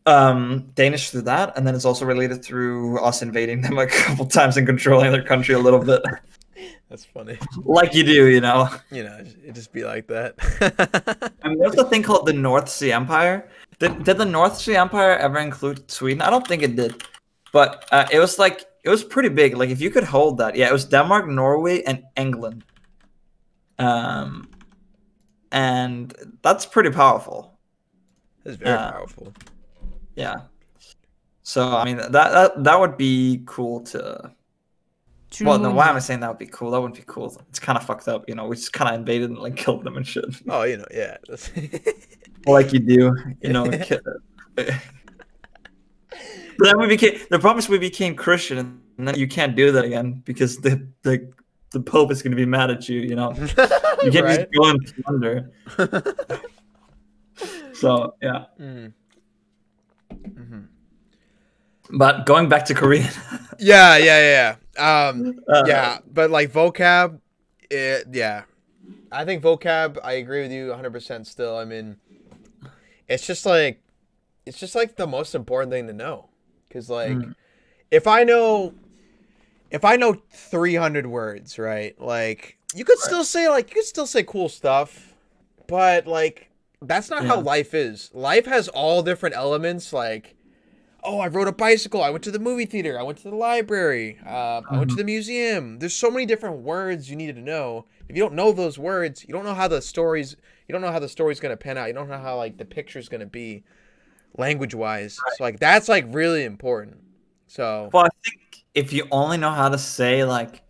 Danish through that, and then it's also related through us invading them a couple times and controlling their country a little bit. That's funny. Like you do, You know, it just be like that. I mean, there's a thing called the North Sea Empire. Did the North Sea Empire ever include Sweden? I don't think it did, but it was pretty big. Like if you could hold that, yeah, it was Denmark, Norway, and England. And that's pretty powerful. That's very powerful. Yeah. So I mean that would be cool to. Well, no, why am I saying that would be cool? That wouldn't be cool. It's kind of fucked up, We just kind of invaded and like killed them and shit. Oh, yeah. Like you do, But then the problem is we became Christian, and then you can't do that again because the Pope is going to be mad at you. You can't just go and plunder. So yeah. But going back to Korean. Yeah. Yeah, but like vocab, yeah. I think vocab, I agree with you 100% still. I mean, it's just like the most important thing to know. Because like, if I know 300 words, right? Like, you could still say cool stuff, but like, that's not how life is. Life has all different elements, like, oh, I rode a bicycle, I went to the movie theater, I went to the library, I went to the museum. There's so many different words you needed to know. If you don't know those words, you don't know how the story's going to pan out. You don't know how like the picture's going to be language-wise. Right. So like that's like really important. So well, I think if you only know how to say like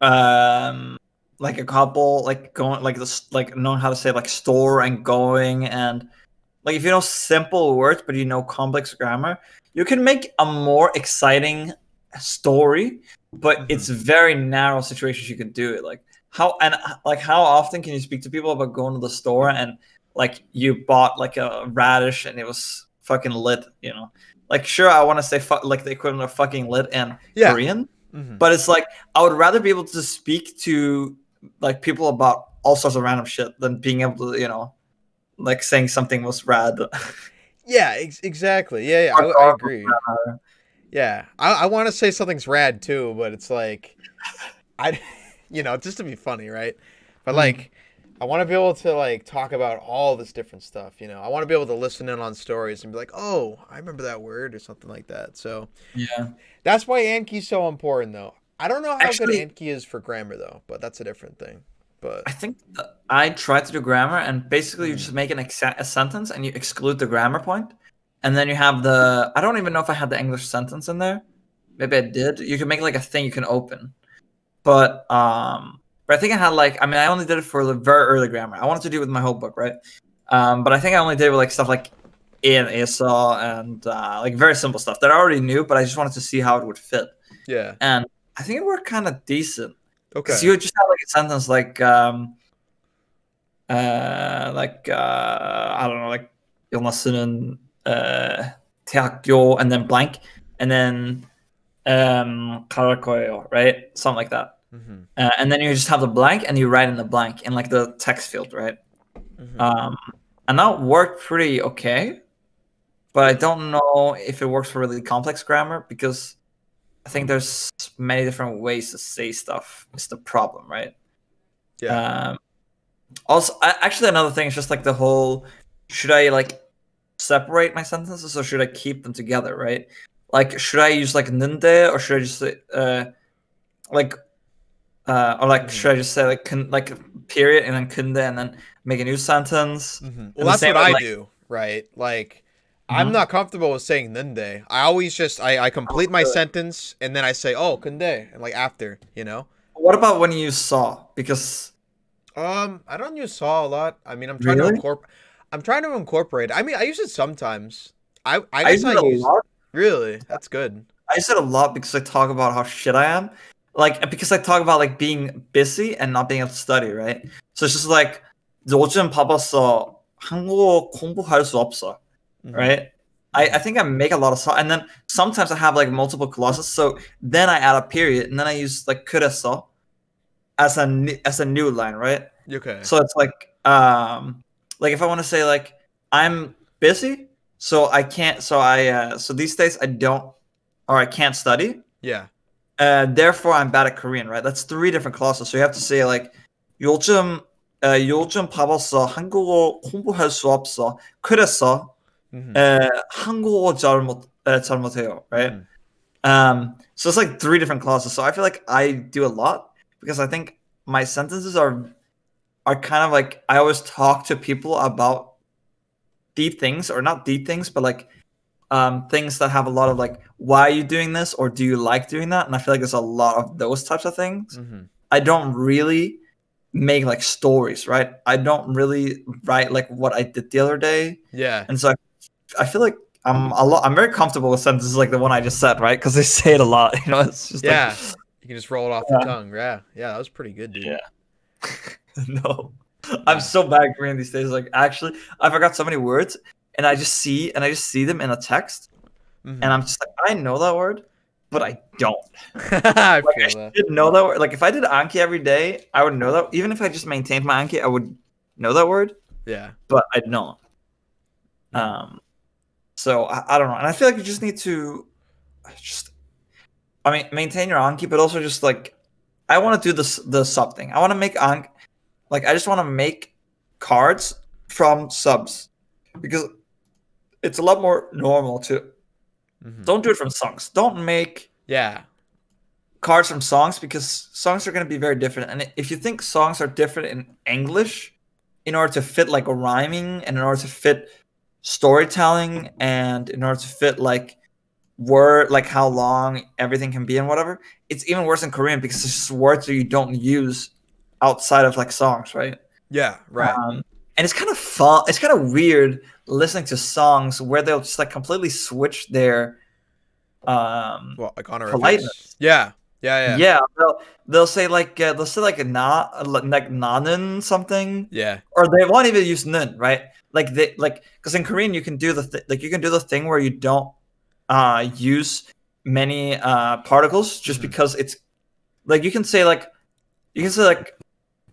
a couple, like going like this, like knowing how to say like store and going, and like if you know simple words but you know complex grammar, you can make a more exciting story. But it's very narrow situations you can do it. Like how often can you speak to people about going to the store and like you bought like a radish and it was fucking lit, Like sure, I want to say like the equivalent of fucking lit in Korean, but it's like I would rather be able to speak to like people about all sorts of random shit than being able to, like saying something was rad. Yeah, exactly. Yeah, I agree. Yeah, I want to say something's rad too, but it's like, just to be funny, right? But like, I want to be able to like talk about all this different stuff. I want to be able to listen in on stories and be like, oh, I remember that word or something like that. So yeah, that's why Anki's so important, though. I don't know how good Anki is for grammar though, but that's a different thing. But I think I tried to do grammar, and basically you just make a sentence and you exclude the grammar point. And then you have I don't even know if I had the English sentence in there. Maybe I did. You can make like a thing you can open. But I think I had I only did it for the very early grammar. I wanted to do it with my whole book, right? But I think I only did it with like stuff like A and ESA and like very simple stuff that I already knew, but I just wanted to see how it would fit. Yeah. And I think it worked kind of decent. Okay. Because you would just have like a sentence like I don't know, like Jonassen Teakyo and then blank and then Karakoyo, right? Something like that. And then you just have the blank and you write in the blank in like the text field, right? And that worked pretty okay, but I don't know if it works for really complex grammar because I think there's many different ways to say stuff. It's the problem, right? Yeah. Also, actually, another thing is just like the whole: should I like separate my sentences or should I keep them together, right? Like, should I use like nunde or should I just say like or like should I just say like like period and then kunde and then make a new sentence? Well, that's what I do, right? Like, I'm not comfortable with saying nunde. I always just I complete my sentence and then I say oh kunde and like after, you know. What about when you use saw? Because I don't use saw a lot. I mean, I'm trying to incorporate. I mean, I use it sometimes. I guess I use. Really, that's good. I use it a lot because I talk about how shit I am. Like, because I talk about like being busy and not being able to study, right? So it's just like 요즘 바빠서 한국어 공부할 수 없어, right? I think I make a lot of saw, and then sometimes I have like multiple clauses. So then I add a period, and then I use like 그래서 as a new line, right? Okay. So it's like if I want to say like I'm busy, so I can't. So these days I don't, or I can't study. Yeah. Therefore I'm bad at Korean, right? That's 3 different clauses. So you have to say like 요즘 바빠서 한국어 공부할 수 없어. 그래서 한국어 잘못해요, right? So it's like 3 different clauses. So I feel like I do a lot because I think my sentences are kind of like I always talk to people about deep things, or not deep things, but like things that have a lot of like, why are you doing this, or do you like doing that? And I feel like there's a lot of those types of things. I don't really make like stories, right? I don't really write like what I did the other day. Yeah. And so I feel like I'm very comfortable with sentences like the one I just said, right? Because they say it a lot. You know, it's just like, you can just roll it off the tongue. Yeah, that was pretty good, dude. Yeah. No, I'm so bad at Korean these days. Like, actually, I forgot so many words, and I just see them in a text, and I'm just like, I know that word, but I don't. I should know that word. Like, if I did Anki every day, I would know that. Even if I just maintained my Anki, I would know that word. Yeah, but I don't. So I don't know, and I feel like you just need to maintain your Anki, but also just like, I want to do the sub thing. I want to make Anki. Like, I just want to make cards from subs because it's a lot more normal to don't do it from songs. Don't make cards from songs because songs are going to be very different. And if you think songs are different in English, in order to fit like a rhyming and in order to fit storytelling and in order to fit like word, like how long everything can be and whatever, it's even worse in Korean because it's just words that you don't use outside of like songs, right? Yeah, right. And it's kind of fun. It's kind of weird listening to songs where they'll just like completely switch their like politeness. Yeah. They'll say like na는 something. Yeah. Or they won't even use nun, right? Like because in Korean you can do the thing where you don't use many particles just because it's like you can say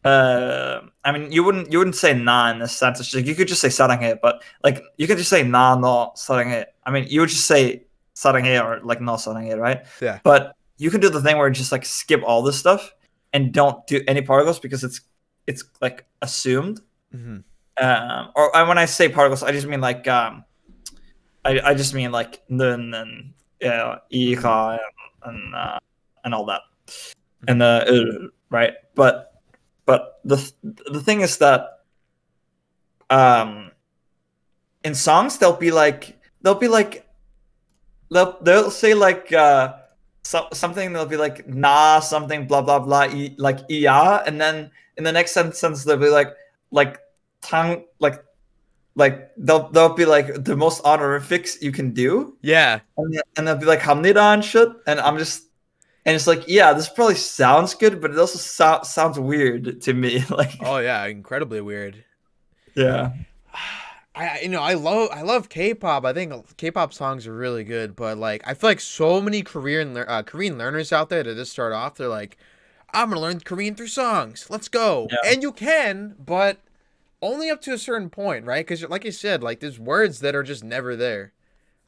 I mean, you wouldn't say na in this sense. It's just, you could just say 사랑해, but like you could just say na no 사랑해. I mean, you would just say 사랑해 or like no 사랑해, right? Yeah. But you can do the thing where you just like skip all this stuff and don't do any particles because it's like assumed. Or when I say particles, I just mean like I just mean like nun and 이가 and all that and right, but the thing is that in songs they'll say like something, they'll be like na something blah blah blah like iya, and then in the next sentence they'll be like tang like they'll be like the most honorifics you can do. Yeah. And they'll be like 합니다 and shit, and it's like, yeah, this probably sounds good, but it also sounds weird to me. Like, oh yeah, incredibly weird. Yeah. I love K-pop. I think K-pop songs are really good, but like I feel like so many Korean learners out there that just start off, they're like, I'm gonna learn Korean through songs. Let's go. Yeah. And you can, but only up to a certain point, right? Because like you said, like there's words that are just never there,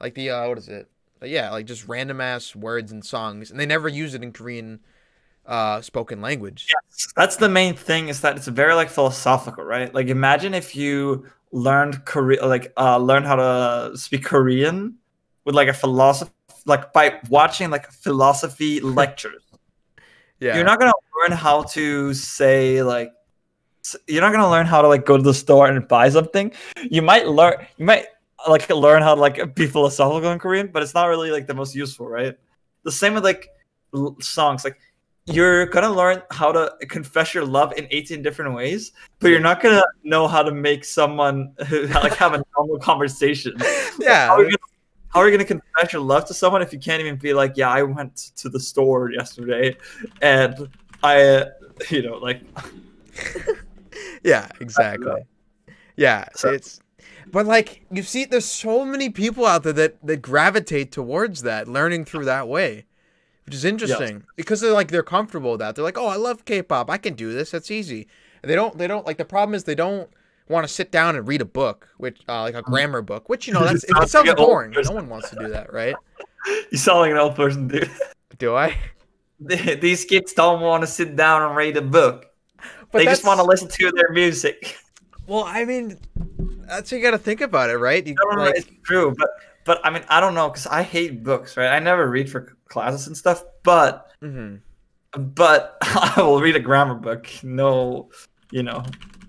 like the what is it? Yeah, like just random ass words and songs, and they never use it in Korean spoken language. Yes, that's the main thing, is that it's very like philosophical, right? Like imagine if you learned learned how to speak Korean with like a philosophy, like by watching like philosophy lectures. Yeah. You're not gonna learn how to say like. You're not gonna learn how to like go to the store and buy something. You might like learn how to like be philosophical in Korean, but it's not really like the most useful, right? The same with like songs. Like you're gonna learn how to confess your love in 18 different ways, but you're not gonna know how to make someone like have a normal conversation. Yeah. How are you gonna confess your love to someone if you can't even be like, yeah, I went to the store yesterday, and I, like. Yeah, exactly. Yeah, so but like you see, there's so many people out there that gravitate towards that, learning through that way, which is interesting because they're comfortable with that. They're like, oh, I love K-pop, I can do this, that's easy. And they don't like the problem is they don't want to sit down and read a book, which like a grammar book, which it sounds boring. No one wants to do that, right? You sound like an old person, dude. Do I? These kids don't want to sit down and read a book. But they just want to listen to their music. Well, I mean, that's how you got to think about it, right? It's true, but I mean, I don't know because I hate books, right? I never read for classes and stuff, but I will read a grammar book. No,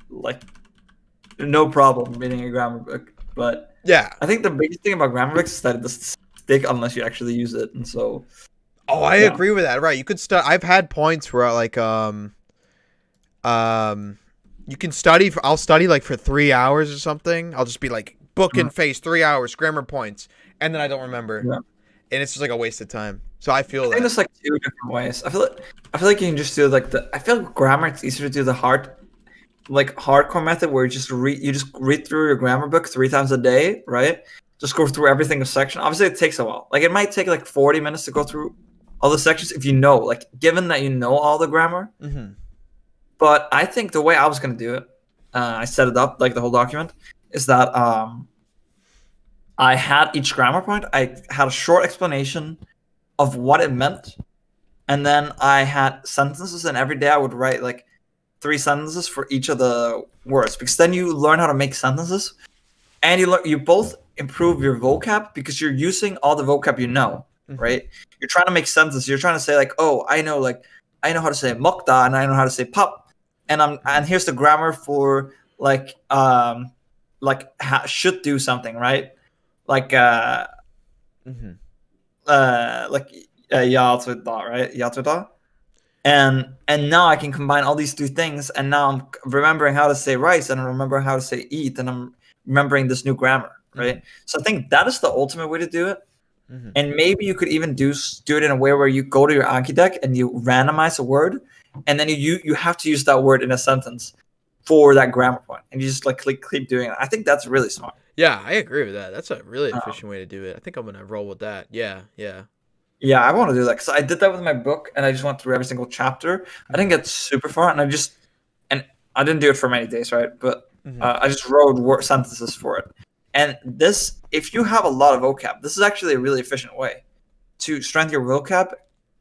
like no problem reading a grammar book. But yeah, I think the biggest thing about grammar books is that it doesn't stick unless you actually use it, and so. Oh, I agree with that. Right, you could I've had points where like you can study I'll study like for 3 hours or something. I'll just be like book and face 3 hours grammar points, and then I don't remember, and it's just like a waste of time. So I feel I think there's like two different ways. I feel like you can just do like I feel like grammar, it's easier to do the hardcore method where you just read through your grammar book 3 times a day, right? Just go through every single section. Obviously it takes a while. Like it might take like 40 minutes to go through all the sections if given that you know all the grammar. But I think the way I was going to do it, I set it up, like the whole document, is that I had each grammar point. I had a short explanation of what it meant. And then I had sentences, and every day I would write like 3 sentences for each of the words. Because then you learn how to make sentences. And you both improve your vocab because you're using all the vocab you know, right? You're trying to make sentences. You're trying to say like, oh, I know how to say 먹다, and I know how to say pop. And here's the grammar for should do something, right? Ja to da, right? Ja to da. And now I can combine all these 2 things, and now I'm remembering how to say rice, and I'm remembering how to say eat, and I'm remembering this new grammar, right? So I think that is the ultimate way to do it. And maybe you could even do it in a way where you go to your Anki deck and you randomize a word, and then you have to use that word in a sentence for that grammar point, and you just like keep doing it. I think that's really smart. Yeah, I agree with that. That's a really efficient way to do it. I think I'm gonna roll with that. Yeah. Yeah, I want to do that because I did that with my book, and I just went through every single chapter. I didn't get super far, and I didn't do it for many days, right? But I just wrote sentences for it. And this, if you have a lot of vocab, this is actually a really efficient way to strengthen your vocab,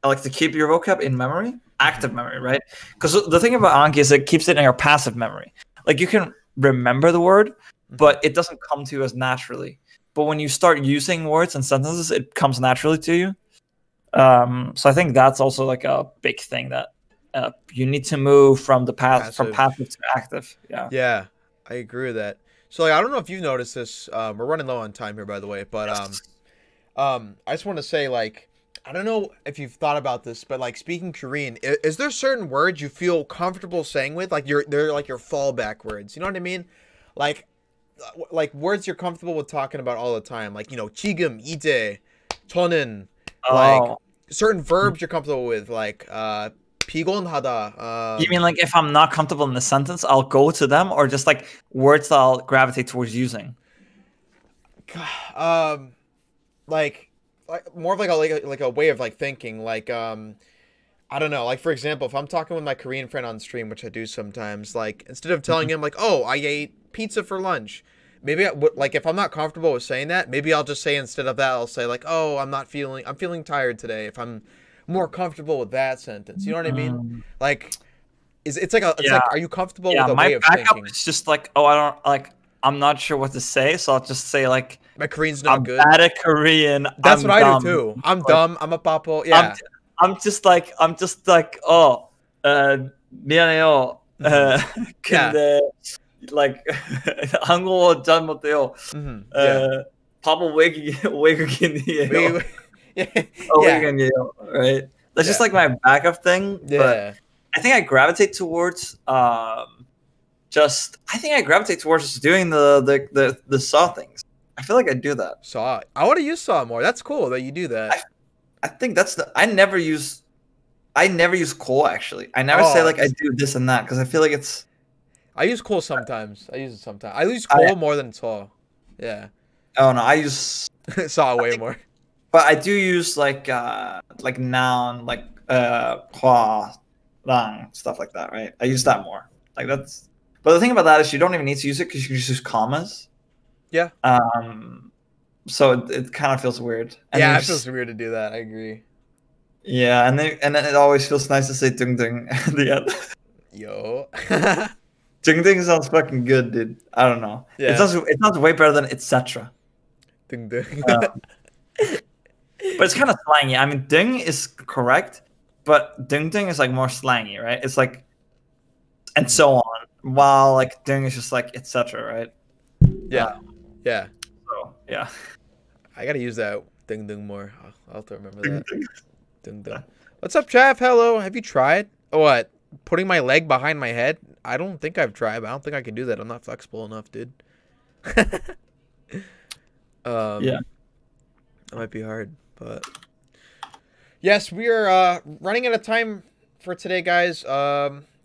like to keep your vocab in memory, active memory, right? Because the thing about Anki is it keeps it in your passive memory. Like you can remember the word, but it doesn't come to you as naturally. But when you start using words and sentences, it comes naturally to you. So I think that's also like a big thing that you need to move from from passive to active. Yeah, I agree with that. So like, I don't know if you've noticed this. We're running low on time here, by the way, but I just want to say, like, I don't know if you've thought about this, but like speaking Korean, is there certain words you feel comfortable saying with? Like they're like your fallback words. You know what I mean? Like words you're comfortable with talking about all the time. Like, 지금, 이제, 저는. Like certain verbs you're comfortable with, like 피곤하다. You mean like if I'm not comfortable in the sentence, I'll go to them, or just like words that I'll gravitate towards using? Like more of like a way of like thinking. Like I don't know. Like for example, if I'm talking with my Korean friend on stream, which I do sometimes, like instead of telling him like, oh, I ate pizza for lunch. Maybe like if I'm not comfortable with saying that, maybe I'll just say instead of that, I'll say like, oh, I'm feeling tired today. If I'm more comfortable with that sentence, you know what I mean? Like, it's like, are you comfortable with a way of thinking? It's just like, oh, I don't like, I'm not sure what to say, so I'll just say like My Korean's not I'm good. bad at Korean. That's I'm what I dumb. do too. I'm Like, dumb. I'm a papo. Yeah. I'm just like 미안해요. Mhm. Yeah. 근데 like 한국어 잘 못해요. Yeah. 바보 외국인이에요. Yeah. 외국인이에요. Right? That's just like my backup thing. Yeah. But I think I gravitate towards just doing the saw things. I feel like I do that. Saw. I want to use Saw more. That's cool that you do that. I think that's I never use coal actually. I never say like I do this and that because I feel like it's. I use coal sometimes. I use coal more than Saw. Yeah. Oh no, I use Saw way more. But I do use like noun, like hua, lang, stuff like that, right? I use that more. Like that's. But the thing about that is you don't even need to use it because you can just use commas. Yeah. So it kind of feels weird. And yeah, it feels weird to do that. I agree. Yeah, and then it always feels nice to say dung dung at the end. Yo. Dung dung sounds fucking good, dude. I don't know. Yeah. It sounds way better than etc. Dung dung. But it's kind of slangy. I mean, dung is correct, but dung dung is like more slangy, right? It's like, and so on. While like dung is just like etc. Right? Yeah. Yeah. So yeah. I gotta use that dung dung more. I'll have to remember that. Dung dung. What's up, Chav? Hello. Have you tried what? Putting my leg behind my head? I don't think I've tried. But I don't think I can do that. I'm not flexible enough, dude. Yeah. That might be hard, but yes, we are running out of time for today, guys.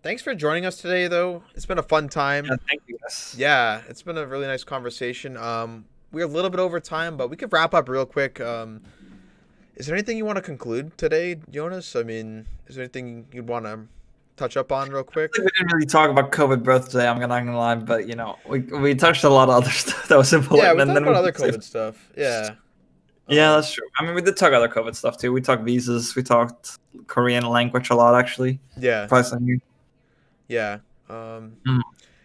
Thanks for joining us today, though. It's been a fun time. Yeah, thank you, guys. Yeah, it's been a really nice conversation. We're a little bit over time, but we could wrap up real quick. Is there anything you want to conclude today, Jonas? I mean, is there anything you'd want to touch up on real quick? We didn't really talk about COVID birth today, I'm not gonna lie, but you know, we touched a lot of other stuff that was important. Yeah, we talked about other COVID stuff. Yeah. Yeah, that's true. I mean, we did talk other COVID stuff too. We talked visas. We talked Korean language a lot, actually. Yeah. Surprisingly. Yeah.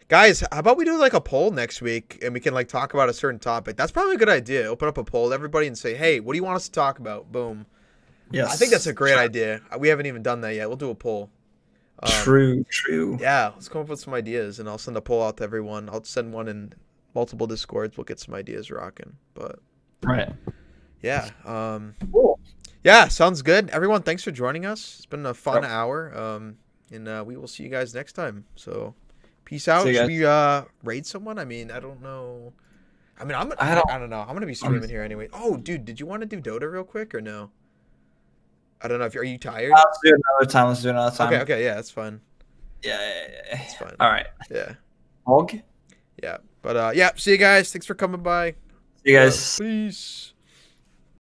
Guys, how about we do like a poll next week and we can like talk about a certain topic? That's probably a good idea. Open up a poll to everybody and say, hey, what do you want us to talk about? Boom. Yes. I think that's a great idea. We haven't even done that yet. We'll do a poll. True. Yeah, let's come up with some ideas and I'll send a poll out to everyone. I'll send one in multiple Discords. We'll get some ideas rocking. But right. Yeah. Cool. Yeah, sounds good. Everyone, thanks for joining us. It's been a fun hour. And we will see you guys next time. So peace out. Should we raid someone? I mean, I don't know. I mean, I don't know. I'm gonna be streaming here anyway. Oh, dude, did you want to do Dota real quick or no? I don't know. Are you tired? Let's do another time. Okay, yeah, that's fine. Yeah. It's fine. All right. Yeah. Og? Yeah. But yeah, see you guys. Thanks for coming by. See you guys. Peace.